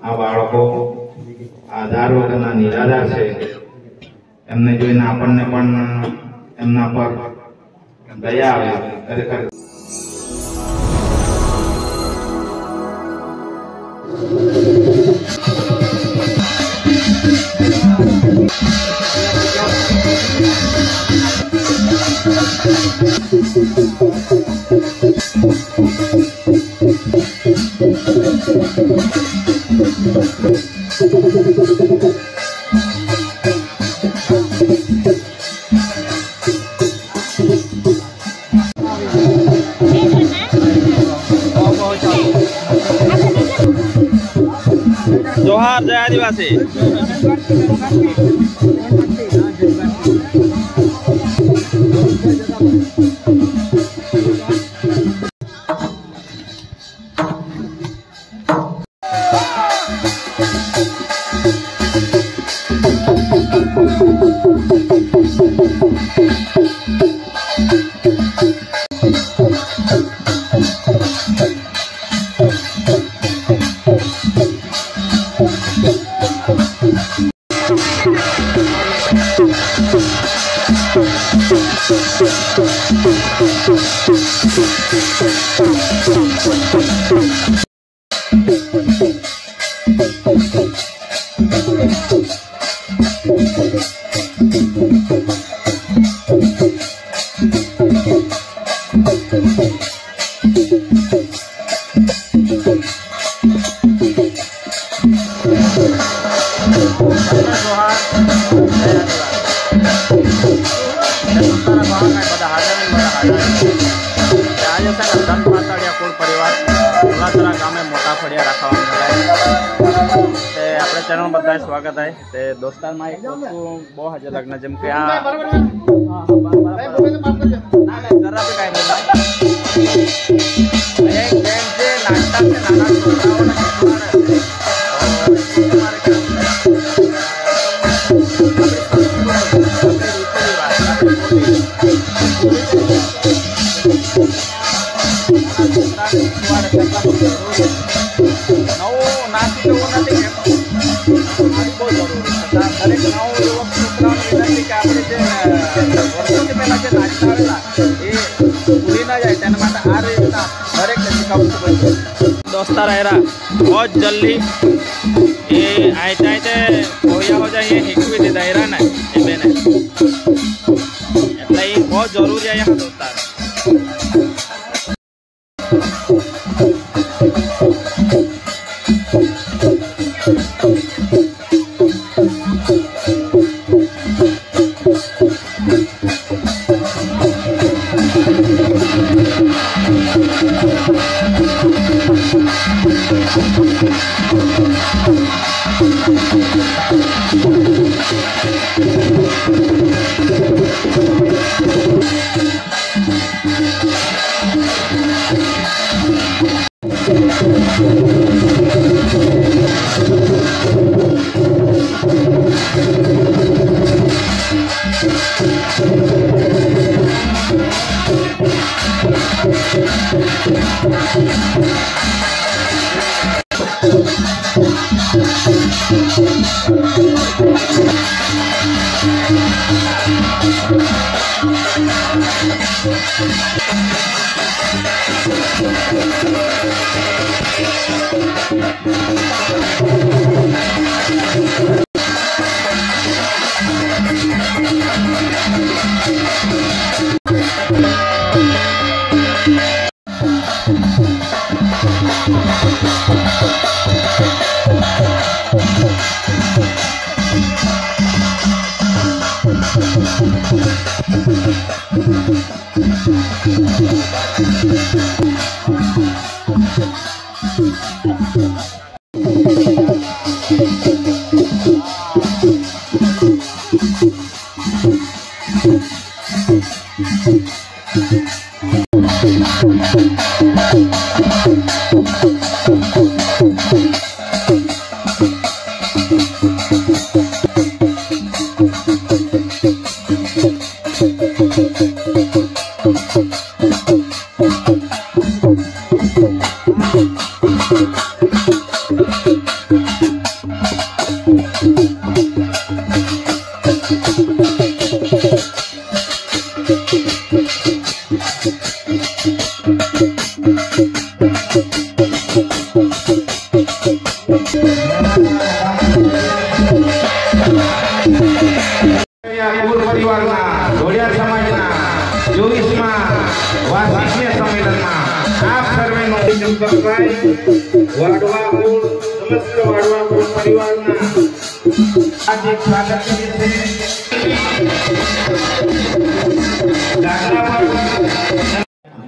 આ બાળકો આધાર વગરના નિરાધાર છે, એમને જોઈને આપણને પણ એમના પર દયા આવે. ખરેખર जोहार जय आदिवासी। चैनल बधाई स्वागत है। ते दोस्तार में एक वस्तु बहुत हाजर लगना जम के जरा भी काय नाश्ता से नाना दोस्तार है बहुत जल्दी ये आते आते होया हो जाए हिकवी दे दायरा ना ये बेने એટલે ये बहुत जरूरी है यहाँ दोस्तार।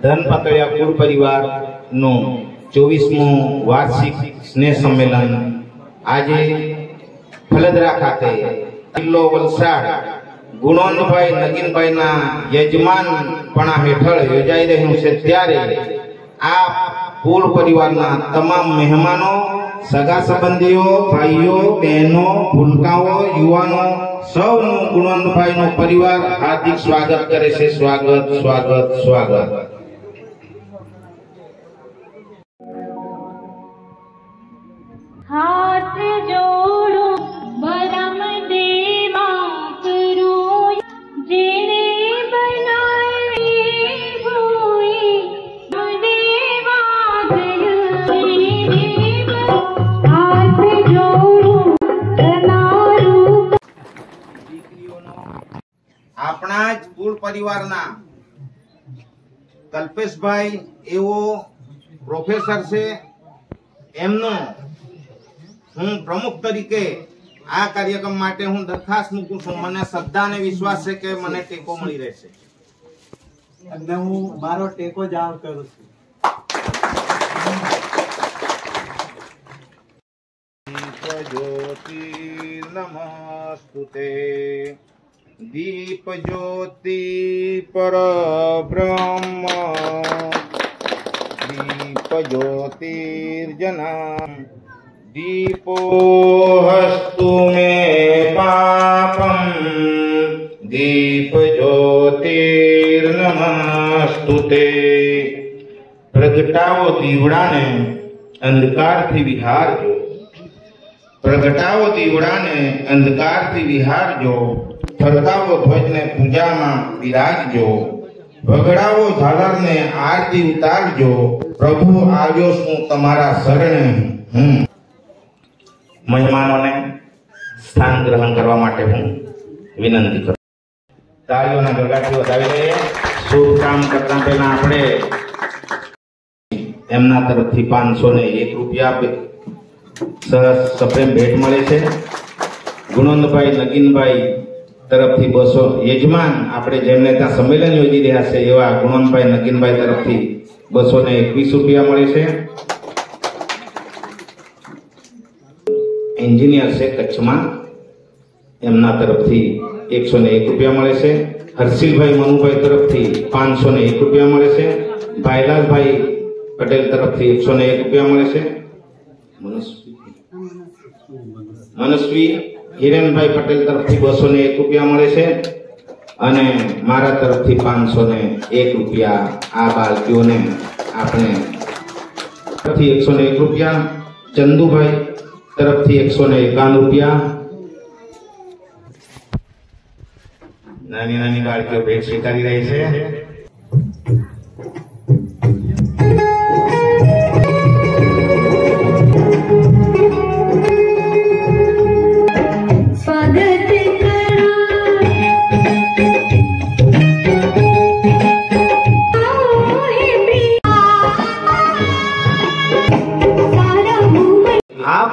ધનપાતળિયા કુળ પરિવાર નું 24મું વાર્ષિક સ્નેહ સંમેલન આજે ફલદરા ખાતે જિલ્લો વલસાડ ગુણવંતભાઈ નગીનભાઈના યજમાનપણા હેઠળ યોજાઈ રહ્યું છે, ત્યારે આ કુળ પરિવારના તમામ મહેમાનો, સગા સંબંધીઓ, ભાઈઓ, બહેનો, ભૂલકાઓ, યુવાનો સૌનું ગુણવંતભાઈનો પરિવાર હાર્દિક સ્વાગત કરે છે. સ્વાગત, સ્વાગત, સ્વાગત. हाथ जोड़ो बरम देवा करो जेने बनाए हुई देवा हाथ जोड़ो આપણા જ કુળ પરિવારના કલ્પેશભાઈ એવો પ્રોફેસર છે, એમનો હું પ્રમુખ તરીકે આ કાર્યક્રમ માટે હું દરખાસ્ત મૂકું છું. મને શ્રદ્ધા અને વિશ્વાસ છે કે મને ટેકો મળી રહેશે અને હું મારો ટેકો જાહેર કરું છું. જ્યોતિ નમસ્તુતે દીપ જ્યોતિ પરબ્રહ્મ દીપ જ્યોતિર્જના दीपो हस्तु मे पापम दीप ज्योतिर्नमस्तुते प्रगटाओ दीवड़ाने अंधकारथी विहारजो प्रगटाओ दीवड़ाने अंधकारथी विहारजो फरकावो ध्वजने पूजामां विराजजो वगड़ावो झालरने आरती उतारजो प्रभु આવ્યો છું તમારા શરણે હું. મહેમાનોને સ્થાન ગ્રહણ કરવા માટે હું વિનંતી કરું. તાળીઓના ગળગાથી વધાવી લઈએ. શુભ કામ કરતા પહેલા આપણે એમના તરફથી 501 રૂપિયા સપ્રેમ ભેટ મળે છે. ગુણવંતભાઈ નગીનભાઈ તરફથી 200 યજમાન આપણે જેમને ત્યાં સંમેલન યોજી રહ્યા છે એવા ગુણવંતભાઈ નગીનભાઈ તરફથી 221 રૂપિયા મળે છે. એન્જિનિયર છે કચ્છમાં, એમના તરફથી 101 રૂપિયા મળે છે. હર્ષિલભાઈ મનુભાઈ તરફથી 501 રૂપિયા મળે છે. ભાઈલાલભાઈ પટેલ તરફથી 101 રૂપિયા મળે છે. મનસ્વી હિરેનભાઈ પટેલ તરફથી 201 રૂપિયા મળે છે અને મારા તરફથી 501 રૂપિયા. આ બાળકીઓને આપણે તરફથી 101 રૂપિયા. ચંદુભાઈ તરફથી 151 રૂપિયા. નાની નાની બાળકીઓ ભેટ સ્વીકારી રહી છે.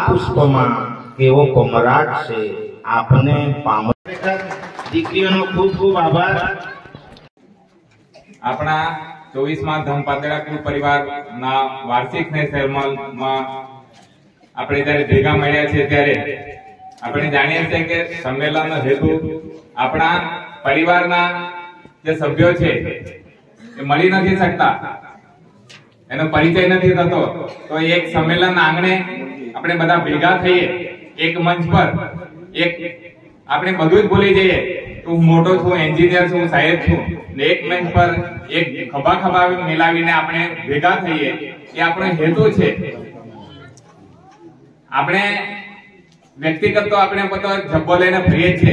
પુષ્પમાં કેવો કમરાટ છે આપને પામ. દીકરીઓનો ખૂબ ખૂબ આભાર. આપણા 24માં ધનપાતળિયા કુળ પરિવારના વાર્ષિક સ્નેહ સંમેલનમાં આપણે જ્યારે ભેગા મળ્યા છીએ ત્યારે આપણે જાણીએ છીએ કે સંમેલનનો હેતુ આપણા પરિવારના જે સભ્યો છે એ મળી નથી શકતા, એનો પરિચય નથી થતો, તો એક સંમેલન આંગણે આપણે બધા ભેગા થઈએ એક મંચ પર, એક આપણે બધું જ ભૂલી જઈએ હું મોટો છું, એન્જિનિયર છું, સાહેબ છું, ને એક મંચ પર એક ખભા મિલાવીને આપણે ભેગા થઈએ એ આપણો હેતુ છે. આપણે વ્યક્તિગત તો આપણે પોતે જબ્બો લઈને ફરીએ છે,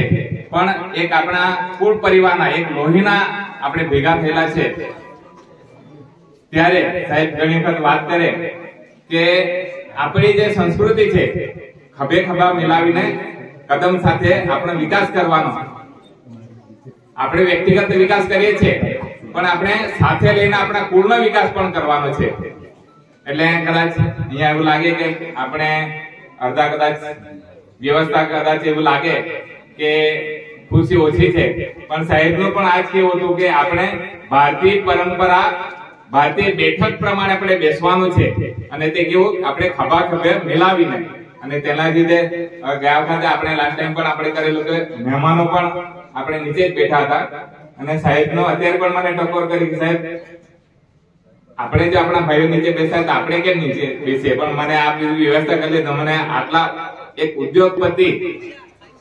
પણ એક આપણા કુળ પરિવારના એક લોહીના આપણે ભેગા થયેલા છે. ત્યારે સાહેબ ઘણી વખત વાત કરે કે આપણી જે સંસ્કૃતિ છે ખભે ખભા મિલાવીને કદમ સાથે આપણો વિકાસ કરવાનો. આપણે વ્યક્તિગત વિકાસ કરીએ છીએ, પણ આપણે સાથે લઈને આપણા કુળનો વિકાસ પણ કરવાનો છે. એટલે કદાચ અહીંયા એવું લાગે કે આપણે અડધા કદાચ વ્યવસ્થા કદાચ એવું લાગે કે ખુશી ઓછી છે, પણ સાહેબનું પણ આજ કેવું હતું કે આપણે ભારતીય પરંપરા, ભારતીય બેઠક પ્રમાણે આપણે બેસવાનું છે. અને તે કેવું આપણે ખભા ખભે મિલાવીને, અને તેના લીધે ગયા વખતે આપણે લાસ્ટ ટાઈમ પણ આપણે કરેલું કે મહેમાનો પણ આપણે નીચે જ બેઠા હતા. અને સાહેબનો અત્યારે પણ મને ટકોર કરી કે સાહેબ આપણે જો આપણા ભાઈઓ નીચે બેસ્યા તો આપણે કેમ નીચે બેસીએ, પણ મને આ વ્યવસ્થા કરી તો મને આટલા એક ઉદ્યોગપતિ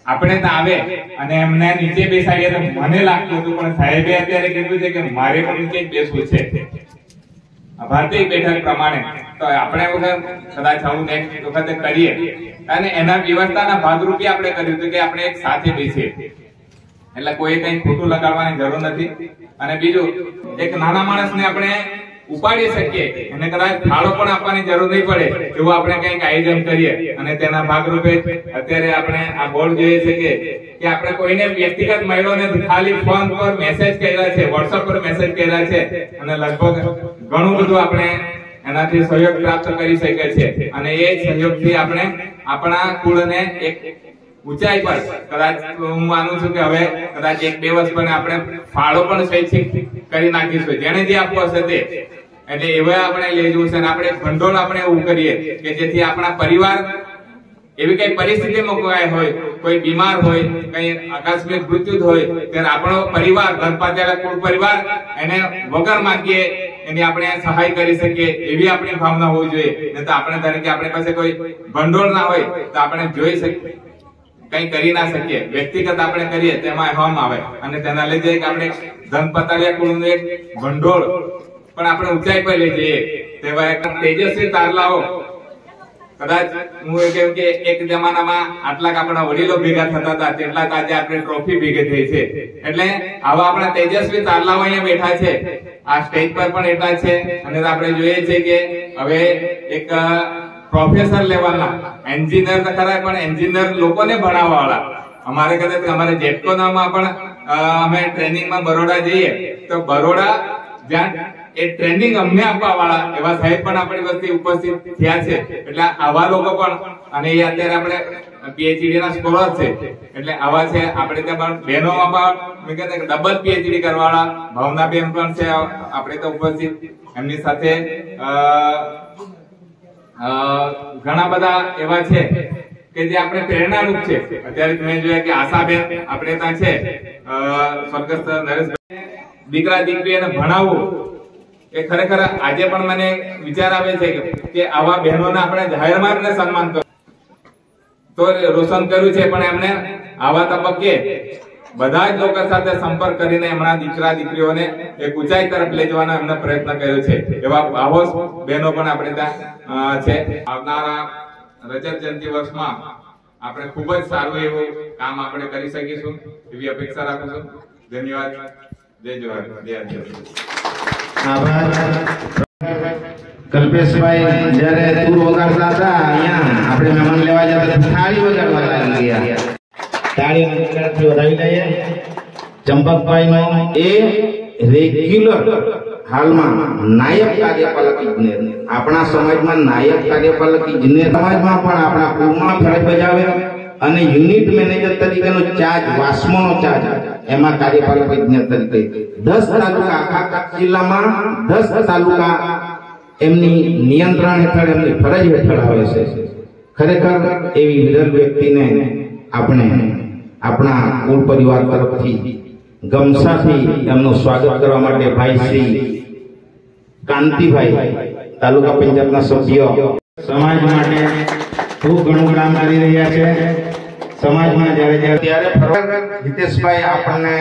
આપણે તો આવે અને એમને નીચે બેસાડીએ તો મને લાગતું હતું, પણ સાહેબે અત્યારે કીધું છે કે મારે પણ નીચે જ બેસવું છે ભારતીય બેઠક પ્રમાણે. તો આપણે કદાચ આવું નેક્સ્ટ વખતે કરીએ, અને એના વ્યવસ્થાના ભાગરૂપે આપણે કર્યું હતું કે આપણે એક સાથે બેસીએ, એટલે કોઈ કઈ ખોટું લગાડવાની જરૂર નથી. અને બીજું, એક નાના માણસને આપણે ઉપાડી શકીએ, એને કદાચ ફાળો પણ આપવાની જરૂર નહીં પડે એવું આપણે કંઈક આયોજન કરીએ. અને તેના ભાગરૂપે અત્યારે આપણે આ બોર્ડ જોઈએ છે કે આપણે કોઈને વ્યક્તિગત મહિલાઓને ખાલી ફોન પર મેસેજ કર્યા છે, વોટ્સએપ પર મેસેજ કર્યા છે, અને લગભગ ઘણું બધું આપણે એનાથી સહયોગ પ્રાપ્ત કરી શકીએ છીએ. અને એ સહયોગથી આપણે આપણા કુળને એક ઊંચાઈ પર, કદાચ હું માનું છું કે હવે કદાચ 1-2 વર્ષ પછી આપણે ફાળો પણ સ્વૈચ્છિક કરી નાખીશું, જેને જે આપવો હશે તે. એટલે એવા આપણે લઈ જવું છે. અને આપણે ભંડોળ આપણે એવું કરીએ કે જેથી આપણા પરિવાર એવી કઈ પરિસ્થિતિમાં હોય, કોઈ બીમાર હોય, કઈ આકસ્મિક મૃત્યુ હોય, ત્યારે આપણો પરિવાર, ધનપાત્યાલા કુળ પરિવાર એને વગર માંગીએ એની આપણે સહાય કરી શકીએ એવી આપણી ભાવના હોવી જોઈએ. નહીં તો આપણે ધારો કે આપણી પાસે કોઈ ભંડોળ ના હોય તો આપણે જોઈ શકીએ કઈ કરી ના શકીએ. વ્યક્તિગત આપણે કરીએ તેમાં હમ આવે, અને તેના લીધે આપણે ધનપાત્યાલા કુળનું એક ભંડોળ પણ આપણે ઊંચાઈ પર લઈ જઈએ. તેવા એક તેજસ્વી તારલાઓ, કદાચ હું કહું કે એક જમાનામાં આટલા આપણા વડીલો ભેગા થતા હતા, તેટલા આજે આપણે ટ્રોફી ભેગી થઈ છે. એટલે આવા આપણા તેજસ્વી તારલાઓ અહીંયા બેઠા છે, આ સ્ટેજ પર પણ એટલા છે. અને આપણે જોઈએ છે કે હવે એક પ્રોફેસર લેવલના એન્જિનિયર તો ખરા, પણ એન્જિનિયર લોકોને ભણાવવા વાળા. અમારે કદાચ અમારે જેટકોનામાં પણ અમે ટ્રેનિંગમાં બરોડા જઈએ તો બરોડા જ્યાં એ ટ્રેનિંગ અમને આપવા વાળા એવા સાહેબ પણ આપણી વચ્ચે ઉપસ્થિત થયા છે. એટલે આવા લોકો પણ, અને એ અત્યારે આપણે પીએચડી ના સ્કોલર છે, એટલે આવા છે. આપણે ત્યાં બહેનોમાં પણ ડબલ પીએચડી કરવાવાળા ભાવનાબેન પણ છે આપણે તો ઉપસ્થિત. એમની સાથે ઘણા બધા એવા છે કે જે આપણે પ્રેરણારૂપ છે. અત્યારે તમે જોયા કે આશાબેન આપણે ત્યાં છે, સ્વર્ગસ્થ નરેશભાઈ, દીકરા દીકરીને ભણાવવું એ ખરેખર આજે પણ મને વિચાર આવે છે કે આવા બહેનોને આપણે જાહેરમાં જ સન્માન તો રોશન કર્યું છે, પણ એમને આવા તબક્કે બધા જ લોકો સાથે સંપર્ક કરીને એમના દીકરા દીકરીઓને એક ઊંચાઈ તરફ લઈ જવાનો એમને પ્રયત્ન કર્યો છે. એવા આવો બહેનો પણ આપણે ત્યાં છે. આવનારા રજત જયંતિ વર્ષમાં આપણે ખૂબ જ સારું એવું કામ આપણે કરી શકીશું એવી અપેક્ષા રાખું છું. ધન્યવાદ. જય જવાહર, જય આદિવાસી. કલ્પેશભાઈ જયારે દૂર વગાડતા હતા, અહીંયા આપણે મહેમાન લેવા જતા થાળી વગાડવા લાગી ગયા. તાળી વધાવી લઈએ. ચંપકભાઈ નો એ રેગ્યુલર હાલમાં નાયબ કાર્યપાલક ઇજનેર, આપણા સમાજમાં નાયબ કાર્યપાલક ઇજનેર સમાજમાં પણ આપણા કુળમાં ફરજ બજાવે, અને યુનિટ મેનેજર તરીકેનો ચાર્જ, વાસ્મોનો ચાર્જ, એમાં કાર્યપાલક ઇજનેર તરીકે 10 તાલુકા, આખા કચ્છ જિલ્લામાં 10 તાલુકા એમની નિયંત્રણ હેઠળ, એમની ફરજ હેઠળ આવે છે. ખરેખર એવી વિરલ વ્યક્તિને આપણે આપણા કુળ પરિવાર તરફથી ગમસાથી એમનું સ્વાગત કરવા માટે ભાઈ શ્રી કાંતિભાઈ, તાલુકા પંચાયતના સભ્ય, સમાજ માટે ખૂબ ઘણું કામ કરી રહ્યા છે. સમાજમાં ત્યારે હિતેશભાઈ આપણને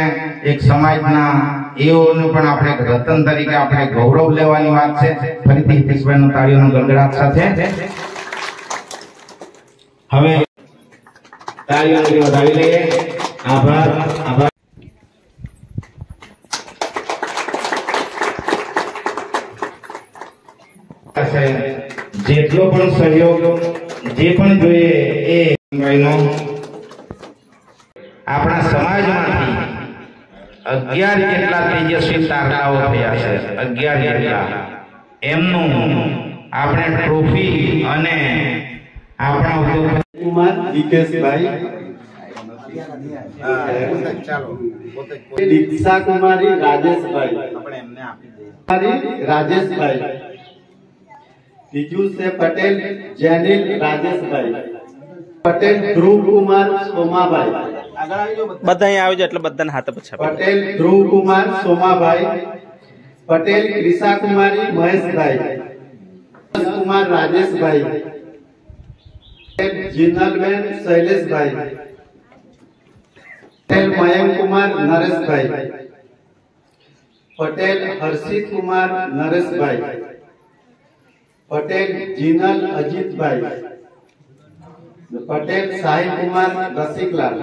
એક સમાજના એઓનું પણ આપણે રતન તરીકે આપણે ગૌરવ લેવાની વાત છે. ફરીથી હિતેશભાઈનો તાળીઓનો ગડગડાટ સાથે હવે તાળીઓથી વધાવી લઈએ. આભાર. જેટલો પણ સહયોગ જે પણ જોઈએ એ આપણા સમાજમાંથી 11 જેટલા તેજસ્વી તારલાઓ થયા છે. 11 જેટલા એમનું આપણે ટ્રોફી અને આપણા ઉદ્યોગ કુમાર વિકેશભાઈ, દીક્ષા કુમારી રાજેશભાઈ, રાજેશભાઈ, બીજું છે પટેલ જેનિલ રાજેશભાઈ, પટેલ ધ્રુવ કુમાર સોમાભાઈ, બધા અહીંયા આવજો એટલે બધાને હાથ પછી પટેલ ધ્રુવ કુમાર સોમાભાઈ, પટેલ ક્રિષા કુમારી મહેશભાઈ, કુમાર રાજેશભાઈ, પટેલ જીનલબેન શૈલેષભાઈ, પટેલ મયંક કુમાર નરેશભાઈ, પટેલ હર્ષિત કુમાર નરેશભાઈ, પટેલ જીનલ અજીતભાઈ, પટેલ સાહિલ કુમાર રસિકલાલ.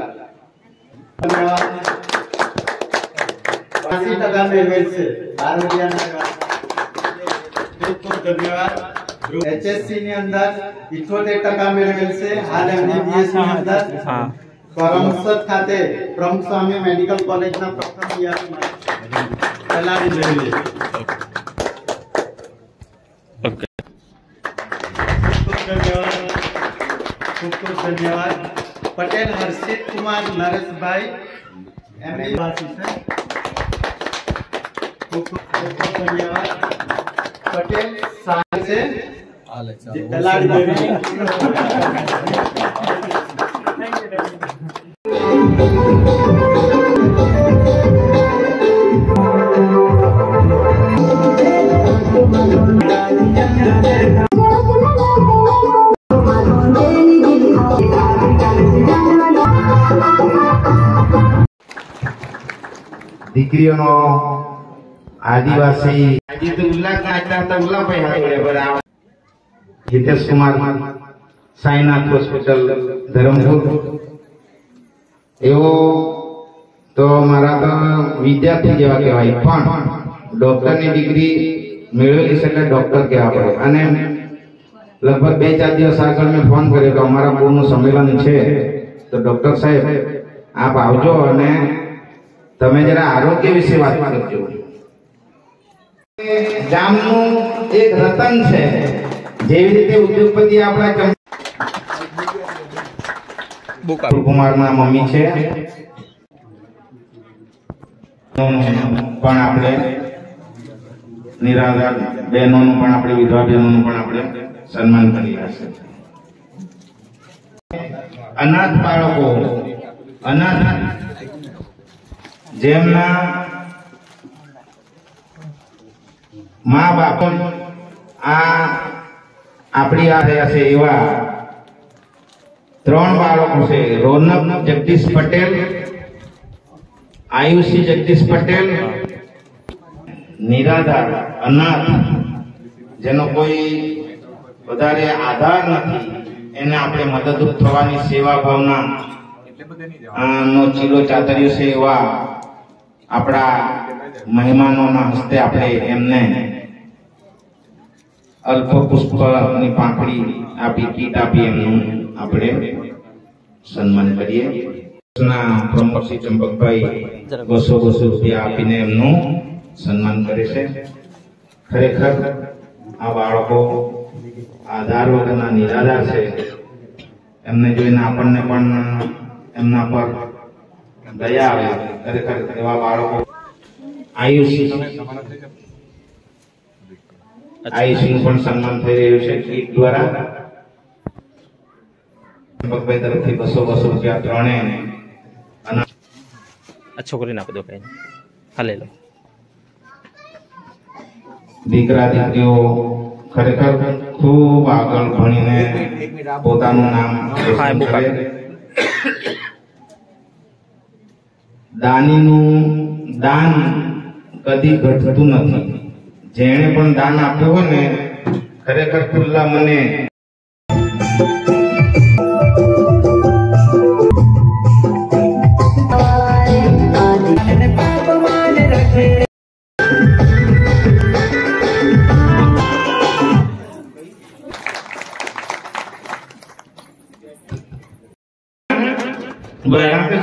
80% મેળવેલ છે. 12,000 ખૂબ ખૂબ ધન્યવાદ. HSC ની અંદર 78% મેળવેલ છે. હાલ MBBS ની અંદર કરમસદ ખાતે પ્રમુખ સ્વામી મેડિકલ કોલેજના પ્રથમ યરમાં તલાટી મેળવેલ. ખૂબ ખૂબ ધન્યવાદ. પટેલ હર્ષિત કુમાર નરેશભાઈ એમબીવાસી છે. ખૂબ ખૂબ ધન્યવાદ. પટેલ સાહેબ છે તલાટી. દીકરીઓનો આદિવાસી આજે તો ઉલ્લાસ નાચતા હતા. ઉલ્લાભાઈ હાથે બરાબર. હિતેશ કુમાર સાઈનાથ હોસ્પિટલ ધરમપુર. એવો તો મારા તો વિદ્યાર્થી જેવા કહેવાય, પણ ડોક્ટરની ડિગ્રી મેળવેલી છે એટલે ડોક્ટર કહેવા પડે. અને લગભગ 2-4 દિવસ આગળ મેં ફોન કર્યો કે અમારા પૂરનું સંમેલન છે તો ડોક્ટર સાહેબ આપ આવજો અને તમે જરા આરોગ્ય વિશે વાત કરજો. ગામનું એક રતન છે. જેવી રીતે ઉદ્યોગપતિ આપણા કુમારના મમ્મી છે, પણ આપણે નિરાધાર બહેનોનું પણ આપણે વિધવા બહેનોનું પણ આપણે સન્માન કરી રહ્યા છે. અનાથ બાળકો, અનાથ જેમના મા બાપ આપણી આ રહ્યા છે એવા 3 બાળકો છે. રોનક જગદીશ પટેલ, આયુષી જગદીશ પટેલ, નિરાધાર અનાથ જેનો કોઈ વધારે આધાર નથી, એને આપણે મદદરૂપ થવાની સેવા ભાવના નો ચીલો ચાતર્યો છે. એવા આપણા મહેમાનોના હસ્તે આપણે એમને અલ્પ પુષ્પની પાંખડી આપી, કીટ આપી એમનું આપણે સન્માન કરીએ. પ્રમુખ શ્રી ચંપકભાઈ 200 રૂપિયા આપીને એમનું સન્માન કરે છે. ખરેખર આ બાળકો આધાર વગરના નિરાધાર છે. એમને જોઈને આપણને પણ એમના પર દયા આવે. ખરેખર એવા બાળકો આયુષનું પણ સન્માન થઈ રહ્યું છે કીટ દ્વારા. ચંપકભાઈ તરફથી 200 રૂપિયા ત્રણેય છોકરીને આપી દો. કઈ હાલે લો. દીકરા દીકરીઓ ખરેખર ખૂબ આગળ ભણીને પોતાનું નામ રોશન કરે દાનીનું દાન કદી ઘટતું નથી. જેણે પણ દાન આપ્યું હોય ને ખરેખર ખુલ્લા મને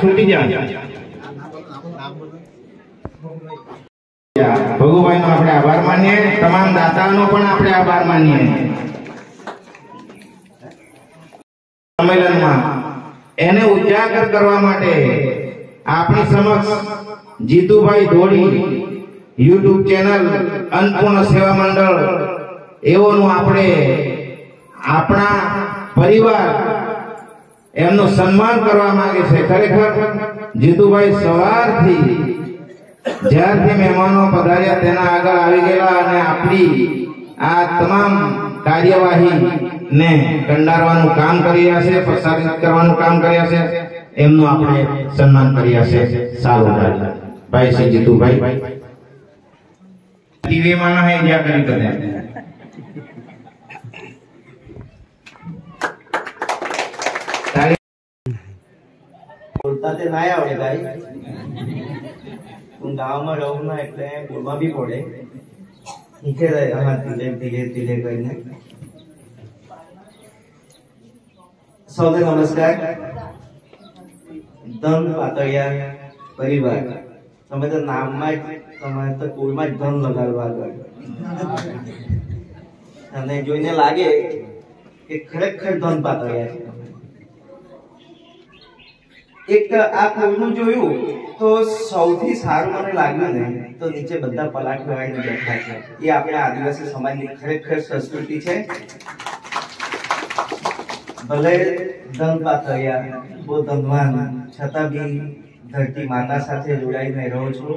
છૂટી જાય. ભગુભાઈ નો આપણે આભાર માનીએ, તમામ દાતાનો પણ આપણે આભાર માનીએ. સંમેલનમાં એને ઉજાગર કરવા માટે આપણી સમક્ષ જીતુભાઈ ધોળી યુટ્યુબ ચેનલ અન્નપૂર્ણ સેવા મંડળ એવોનું આપણે આપણા પરિવાર એમનું સન્માન કરવા માંગે છે. ખરેખર જીતુભાઈ સવારથી જ્યારથી મહેમાનો પધાર્યા તેના આગળ આવી ગયેલા અને આપણી આ તમામ કાર્યવાહી ને કંડારવાનું કામ કરી રહ્યા છે, પ્રસારિત કરવાનું કામ કર્યા છે. એમનું આપણે સન્માન કર્યા છે. સારું ભાઈ શ્રી જીતુભાઈ ટીવી માં હે જ્યાં કરી બધા બોલતા તે ના આવડે ભાઈ. હું ગામમાં રહું ના એટલે બોલવા બી પડે. નીચે ધીરે ધીરે ધીરે કરીને સૌને નમસ્કાર. ધન પાતળિયા પરિવાર, તમે તો નામમાં જ તમારે તો કોઈમાં જ ધન લગાડવા આગળ અને જોઈને લાગે કે ખરેખર ધન પાતળિયા છે. એક આ કોઈનું જોયું તો સૌથી સારું મને લાગ્યું ને તો નીચે બધા પલાટ લગાડીને બેઠા છે. એ આપણા આદિવાસી સમાજની ખરેખર સંસ્કૃતિ છે. ભલે ધન પાતળિયા બહુ ધનવાન છતાં બી ધરતી માતા સાથે જોડાઈને રહો છો.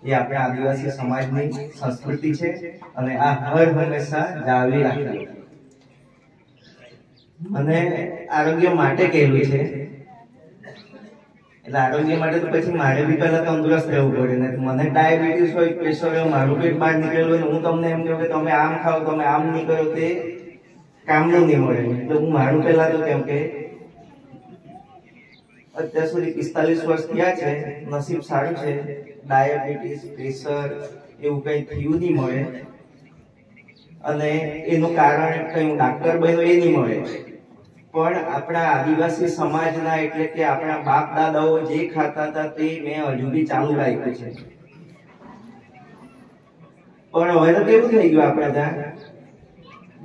એ આપણા આદિવાસી સમાજની સંસ્કૃતિ છે અને આ હર હંમેશા જાળવી રાખવી. મને આરોગ્ય માટે કહેલું છે એટલે આરોગ્ય માટે તો પછી મારે બી પહેલા તંદુરસ્ત રહેવું પડે ને. મને ડાયાબિટીસ હોય, પ્રેશર હોય, મારું પેટ બહાર નીકળેલું હોય ને હું તમને એમ કહું કે તમે આમ ખાઓ, તમે આમ નહીં કરો, તે કામનું નહીં મળે. એટલે હું મારું પહેલા તો કેમ કે અત્યાર સુધી 45 વર્ષ થયા છે, નસીબ સારું છે, ડાયાબિટીસ, પ્રેશર એવું કઈ થયું નહીં મળે. અને એનું કારણ કઈ હું ડાક્ટર બન્યો એ નહીં મળે, પણ આપણા આદિવાસી સમાજના એટલે કે આપણા બાપ દાદાઓ જે ખાતા હતા તે મેં હજુ બી ચાલુ રાખ્યું છે. પણ હવે તો કેવું થઈ ગયું આપણે ત્યાં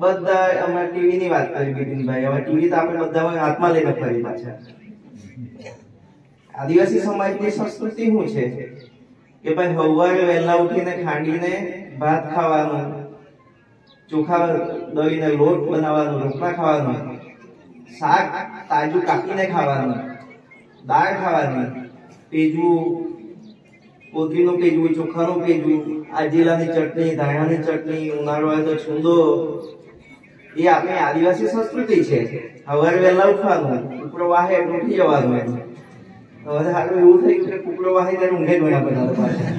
બધા અમે ટીવી ની વાત કરી બિપિનભાઈ, હવે ટીવી તો આપણે બધા હાથમાં લઈને ફરી પાછા. આદિવાસી સમાજની સંસ્કૃતિ શું છે કે ભાઈ સવારે વહેલા ઉઠીને ખાંડીને ભાત ખાવાનું, ચોખા દળીને લોટ બનાવવાનો, રોટલા ખાવાનું, શાક તાજું કાપીને ખાવાનું, દાળ ખાવાની, પેજવું, કોથળીનું પેજવું, ચોખાનું પેજવું, આજેલાની ચટણી, ધાણાની ચટણી, ઉનાળો હોય તો છુંદો. એ આપણી આદિવાસી સંસ્કૃતિ છે. સવારે વહેલા ઉઠવાનું, કુકડો વાહે એટલે ઉઠી જવાનું. હવે સારું એવું થઈ ગયું કે કુકડો વાહે ત્યારે ઊંઘે ઘણા બધા પાછા.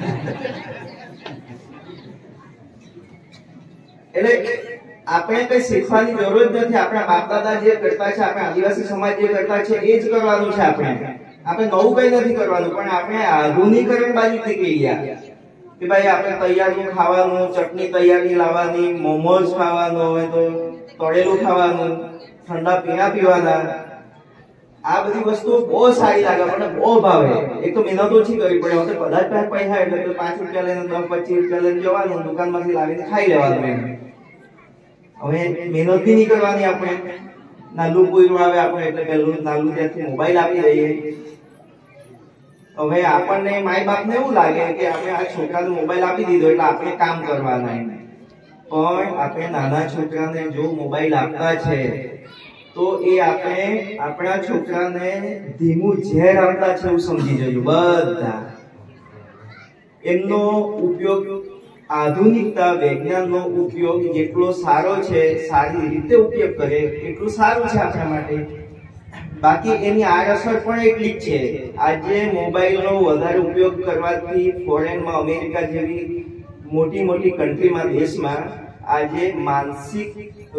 એટલે આપણે કઈ શીખવાની જરૂર જ નથી. આપણા બાપ દાદા જે કરતા છે, આપણા આદિવાસી સમાજ જે કરતા છે એ જ કરવાનું છે. આપણે નવું કઈ નથી કરવાનું, પણ આપણે આધુનિકરણ બાજુથી કહી ગયા કે ભાઈ આપણે તૈયારનું ખાવાનું, ચટણી તૈયારની લાવવાની, મોમોઝ ખાવાનું, હવે તો તળેલું ખાવાનું, ઠંડા પીણા પીવાના. આ બધી વસ્તુઓ બહુ સારી લાગે, આપણને બહુ ભાવે. એક તો મહેનત ઓછી કરવી પડે. હવે કદાચ પૈસા એટલે 5 રૂપિયા લઈને 10-25 રૂપિયા લઈને જવાનું, દુકાનમાંથી લાવીને ખાઈ લેવાનું. એમ હવે મહેનત બી નહીં કરવાની. આપણે નાલું કોઈનું આવે આપણે એટલે પેલું નાલું ત્યાંથી મોબાઈલ આપી દઈએ. હવે આપણને માય બાપને એવું લાગે કે આપણે આ છોકરાને મોબાઈલ આપી દીધો એટલે આપણે કામ કરવાના. પણ આપણે નાના છોકરાને જો મોબાઈલ આપતા છે તો એ આપણે આપણા છોકરાને ધીમું ઝેર આપતા છે એવું સમજી જજો બધા. એમનો ઉપયોગ, આધુનિકતા, વિજ્ઞાનનો ઉપયોગ જેટલો સારો છે, સારી રીતે ઉપયોગ કરે એટલું સારું છે આપણા માટે. બાકી એની આડઅસર પણ એટલી જ છે. આજે મોબાઈલનો વધારે ઉપયોગ કરવાથી ફોરેનમાં અમેરિકા જેવી મોટી મોટી કન્ટ્રીમાં દેશમાં આજે માનસિક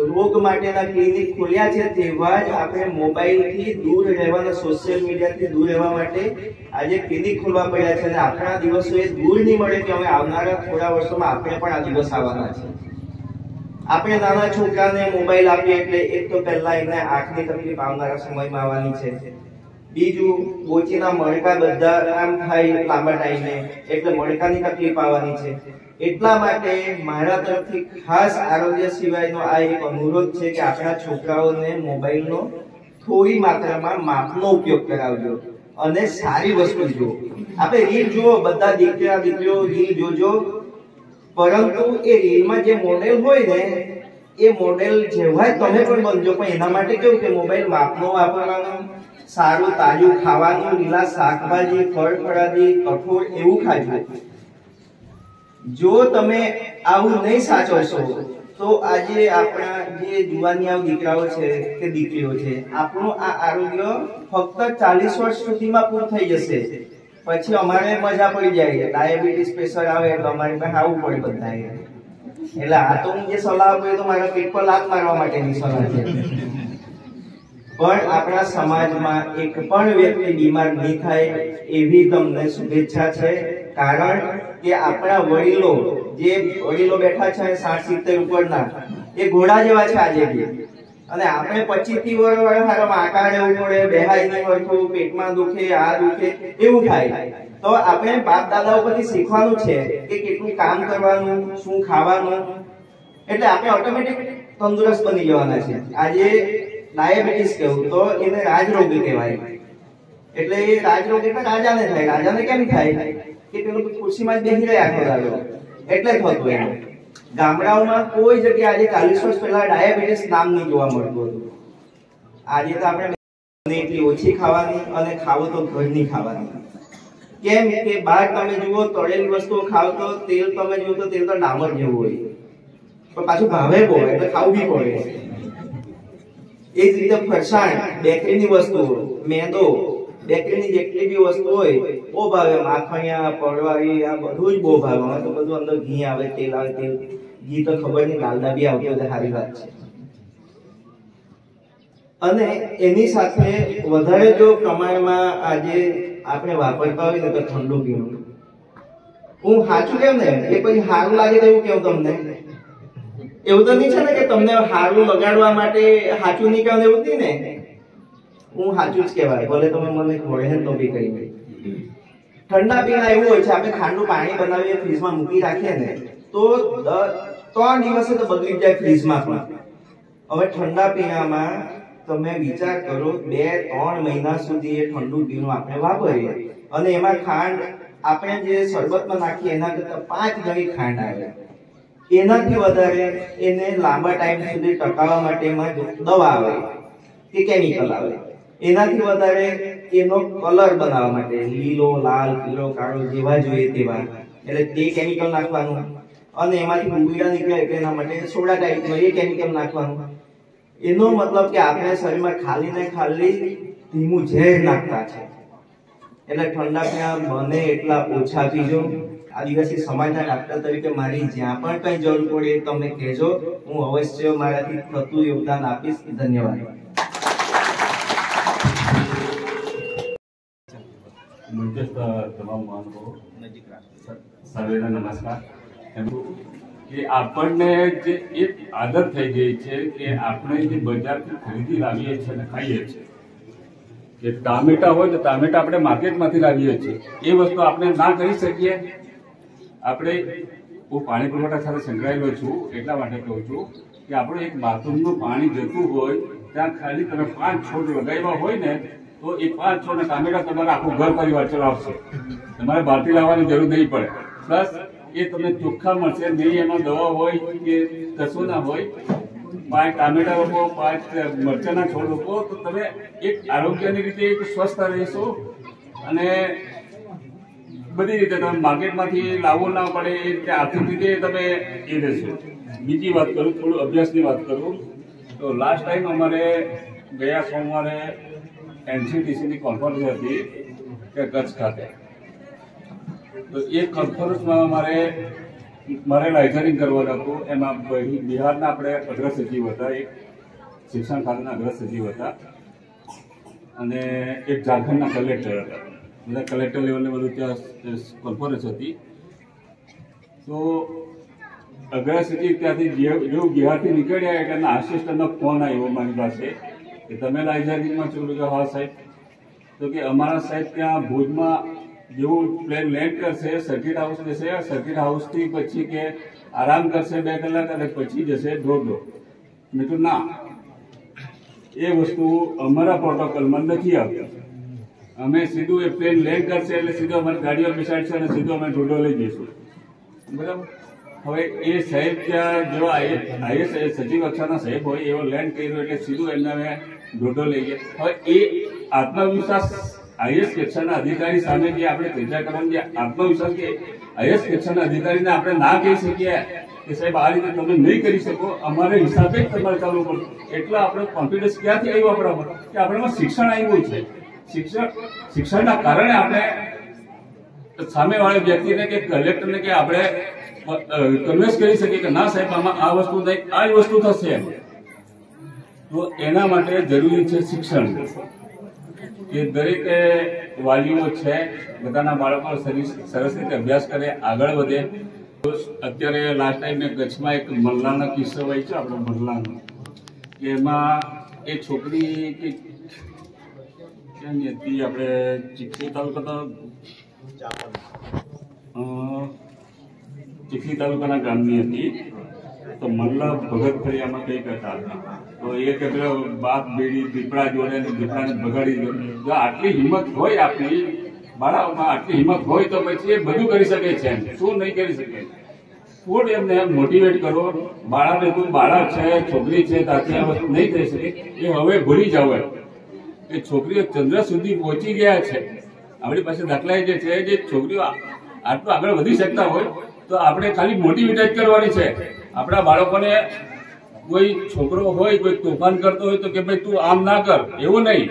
રોગ માટેના ક્લિનિક ખોલ્યા છે. તેવા જ આપણે મોબાઈલથી દૂર રહેવાના, સોશિયલ મીડિયાથી દૂર રહેવા માટે આજે ક્લિનિક ખોલવા પડ્યા છે. અને આપણા દિવસો એ દૂર નહીં મળે કે હવે આવનારા થોડા વર્ષોમાં આપણે પણ આ દિવસ આવવાના છે. આપણે નાના છોકરાને મોબાઈલ આપીએ એટલે એક તો પહેલા એને આંખની તકલીફ આવનારા સમયમાં આવવાની છે. બીજું, બોચીના મણકા બધા આમ થાય લાંબા ટાઈમે એટલે મણકાની તકલીફ આવવાની છે. એટલા માટે મારા તરફથી ખાસ આરોગ્ય સિવાયનો આ એક અનુરોધ છે કે આપણા છોકરાઓને મોબાઈલનો થોડી માત્રામાં માપનો ઉપયોગ કરાવજો અને સારી વસ્તુ જુઓ. આપણે રીલ જુઓ, બધા દીકરા દીકરીઓ રીલ જોજો, પરંતુ એ રીલમાં જે મોડેલ હોય ને એ મોડેલ જેવા તમે પણ બનજો. પણ એના માટે કેવું કે મોબાઈલ માપનો વાપરવાનો, સારું તાજું ખાવાનું, લીલા શાકભાજી, ફળ ફળાદી, કઠોળ એવું ખાજો. જો તમે આવું નહીં સાચવશો તો આજે આપણા જે જુવાનિયા દીકરાઓ છે કે દીકરીઓ છે, આપણું આ આરોગ્ય ફક્ત 40 વર્ષ સુધીમાં પૂરું થઈ જશે. પછી અમારે મજા પડી જાય, ડાયાબિટીસ પ્રેશર આવે એટલે અમારે પાસે આવવું પડે બધાએ. એટલે આ તો હું જે સલાહ આપું એ તો મારા પેટ પર લાત મારવા માટેની સલાહ છે. પણ આપણા સમાજમાં એક પણ વ્યક્તિ બીમાર નહીં થાય એવી તમને શુભેચ્છા છે. કારણ કે આપણા વડીલો બેઠા છે 60-70 ઉપરના, એ ઘોડા જેવા છે આજે બી. અને આપણે 25-30 વર્ષ આકાર રહેવું પડે, બેહાઈ નહીં વળતું, પેટમાં દુખે, આ દુખે, એવું થાય. તો આપણે બાપ દાદાઓ પરથી શીખવાનું છે કે કેટલું કામ કરવાનું, શું ખાવાનું, એટલે આપણે ઓટોમેટિક તંદુરસ્ત બની જવાના છે. આજે ડાયાબિટીસ કેવું તો એને રાજરોગ કહેવાય. એટલે એ રાજરોગ એટલે રાજાને થાય. રાજાને કેમ થાય કે પેલું ખુરશીમાં જ બેસી રહ્યા આખો દાડો, એટલે થતું એનું. ગામડાઓમાં કોઈ જગ્યાએ આજે 40 વર્ષ પહેલા ડાયાબિટીસ નામ નહીં જોવા મળતું હતું. આજે તો આપણે એટલી ઓછી ખાવાની અને ખાવું તો ઘરની ખાવાની. કેમ કે બહાર તમે જુઓ તળેલી વસ્તુઓ ખાવ તો તેલ તમે જુઓ તો તેલ તો ડામર જેવું હોય, પણ પાછું ભાવે બહુ એટલે ખાવું બી પડે. એ જ રીતે ફરસાણ, બેકરીની વસ્તુઓ, મેંદો, બેકરીની જેટલી બી વસ્તુ હોય બહુ ભાવે. માખણિયા, પડવાળી, આ બધું જ બહુ ભાવે. તો બધું અંદર ઘી આવે, તેલ આવે. તેલ ઘી તો ખબર નહીં, ડાલડા બી આવતી હોય, સારી વાત છે. અને એની સાથે વધારે જો પ્રમાણમાં આજે આપણે વાપરતા હોય ને તો ઠંડુ પીવું. હું સાચું કેમ ને એ પછી સારું લાગે તો એવું કેવું તમને. એવું તો નહીં છે ને કે તમને સારું લગાડવા માટે સાચું નહીં કહેવાનું, એવું નહીં ને. હું સાચું જ કહેવાય, ભલે તમે મને ખોળે તો બી કહી દે. ઠંડા પીણા એવું હોય છે, આપણે ખાંડનું પાણી બનાવીએ, ફ્રીજમાં મૂકી રાખીએ ને તો 3 દિવસે તો બગડી જાય ફ્રીજમાં પણ. હવે ઠંડા પીણામાં તમે વિચાર કરો, 2-3 મહિના સુધી એ ઠંડુ પીણું આપણે વાપરીએ અને એમાં ખાંડ આપણે જે શરબતમાં નાખીએ એના કરતા 5 ગણી ખાંડ આવે. એનાથી વધારે એને લાંબા ટાઈમ સુધી ટકાવવા માટે એમાં દવા આવે કે કેમિકલ આવે. એનાથી વધારે એનો કલર બનાવવા માટે લીલો, લાલ, પીળો, કાળો જેવા જોઈએ તેવા, એટલે તે કેમિકલ નાખવાનું. અને એમાંથી બુબીડા નીકળે એટલે એના માટે સોડા ટાઈપનો એ કેમિકલ નાખવાનું. એનો મતલબ કે આપણે શરીરમાં ખાલી ને ખાલી ધીમું ઝેર નાખતા છે. એટલે ઠંડા પીણા બને એટલા ઓછા પીજો. આદિવાસી સમાજના ડાક્ટર તરીકે મારી જ્યાં પણ કઈ જરૂર પડે તમે કહેજો, હું અવશ્ય મારાથી થતું યોગદાન આપીશ. ધન્યવાદ. તમામ મહાનુભાવો સર્વેને નમસ્કાર. કે આપણને જે એક આદત થઈ ગઈ છે કે આપણે જે બજારથી ખરીદી લાવીએ છીએ અને ખાઈએ છીએ, કે ટામેટા હોય તો ટામેટા આપણે માર્કેટમાંથી લાવીએ છીએ, એ વસ્તુ આપણે ના કરી શકીએ. આપણે હું પાણી પુરવઠા સાથે સંકળાયેલો છું એટલા માટે કહું છું કે આપણે એક બાથરૂમનું પાણી જતું હોય ત્યાં ખાલી તમે 5 છોડ લગાવ્યા હોય ને તો એ 5 છોડ ટામેટા તમારે આખું ઘર પરિવાર ચલાવશે. તમારે બહારથી લાવવાની જરૂર નહીં પડે. પ્લસ એ તમને ચોખ્ખા મળશે નહીં, એમાં દવા હોય કે કશું ના હોય. 5 ટામેટા રોપો, 5 મરચાના છોડ રોપો તો તમે એક આરોગ્યની રીતે એક સ્વસ્થ રહેશો અને બધી રીતે તમે માર્કેટમાંથી લાવવું ના પડે એ રીતે આર્થિક રીતે તમે એ રહેશો. બીજી વાત કરું, થોડું અભ્યાસની વાત કરું તો લાસ્ટ ટાઈમ અમારે ગયા સોમવારે એનસીટીસીની કોન્ફરન્સ હતી કે કચ્છ ખાતે. તો એ કોન્ફરન્સમાં મારે લાઇઝનિંગ કરવાનું હતું. એમાં બિહારના આપણે અગ્ર સચિવ હતા, એક શિક્ષણ ખાતાના અગ્ર સચિવ હતા અને એક ઝારખંડના કલેક્ટર હતા. બધા કલેક્ટર લેવલને બધું ત્યાં કોન્ફરન્સ હતી. તો અગ્ર સચિવ ત્યાંથી જેવું બિહારથી નીકળ્યા એટલે એના આસિસ્ટન્ટનો ફોન આવ્યો મારી પાસે કે તમે લાઇઝનિંગમાં છો? કે હા સાહેબ. તો કે અમારા સાહેબ ત્યાં ભુજમાં જેવું પ્લેન લેન્ડ કરશે, સર્કિટ હાઉસ જશે, સર્કિટ હાઉસથી પછી કે આરામ કરશે 2 કલાક અને પછી જશે ઢોરડો. મેં તો ના, એ વસ્તુ અમારા પ્રોટોકોલમાં નથી આવતી. અમે સીધું એ પ્લેન લેન્ડ કરશે એટલે સીધું અમારી ગાડીઓ બેસાડશે અને સીધું અમે ઢોરડો લઈ જઈશું. બરાબર. હવે એ સાહેબ ત્યાં જેવો આઈએસ સચિવ કક્ષાના સાહેબ હોય એવો લેન્ડ કર્યો એટલે સીધું એમને અમે ઢોરડો લઈ ગયા. હવે એ આત્મવિશ્વાસ આઈએસ કક્ષાના અધિકારી સામે જે આપણે ચર્ચા કરવાની જે આત્મવિશ્વાસ કે આઈએસ કક્ષાના અધિકારીને આપણે ના કહી શકીએ કે સાહેબ આ રીતે તમે નહીં કરી શકો, અમારે હિસાબે જ તમારે ચાલવું પડશે. એટલો આપણો કોન્ફિડન્સ ક્યાંથી આવ્યો આપણા પર કે આપણામાં શિક્ષણ આવ્યું છે. શિક્ષણના કારણે આપણે સામેવાળા વ્યક્તિને કે કલેક્ટરને કે આપણે કન્વિન્સ કરી શકીએ કે ના સાહેબ આમાં આ વસ્તુ નહીં, આ જ વસ્તુ થશે. તો એના માટે જરૂરી છે શિક્ષણ. કે દરેક વાલીઓ છે બધાના બાળકો સરસ રીતે અભ્યાસ કરે, આગળ વધે. અત્યારે લાસ્ટ ટાઈમ મેં કચ્છમાં એક મલ્લાનો કિસ્સો વાંચ્યો, આપણો મલ્લાનો, કે એમાં એ છોકરી કે ક્યાંની હતી, આપણે ચીખલી તાલુકાના ગામની હતી. તો મલ્લા ભગત ફળિયામાં કંઈ કરતા હતા. તો એ કે પેલો બાપ બેડી દીપડા જોડે દીપડાને બગાડી દે. જો આટલી હિંમત હોય આપણી બાળાઓમાં, આટલી હિંમત હોય તો પછી એ બધું કરી શકે છે. શું નહીં કરી શકે? થોડ એમને એમ મોટિવેટ કરો. બાળાને તું બાળક છે, છોકરી છે, તાથી આ વસ્તુ નહીં થઈ શકે. એ હવે ભૂલી જાવ કે છોકરીઓ ચંદ્ર સુધી પહોંચી ગયા છે. આપણી પાસે દાખલા જે છે, જે છોકરીઓ આટલું આગળ વધી શકતા હોય તો આપણે ખાલી મોટિવેટ જ કરવાની છે. આપણા બાળકોને કોઈ છોકરો હોય, કોઈ તોફાન કરતો હોય તો કે ભાઈ તું આમ ના કર, એવું નહીં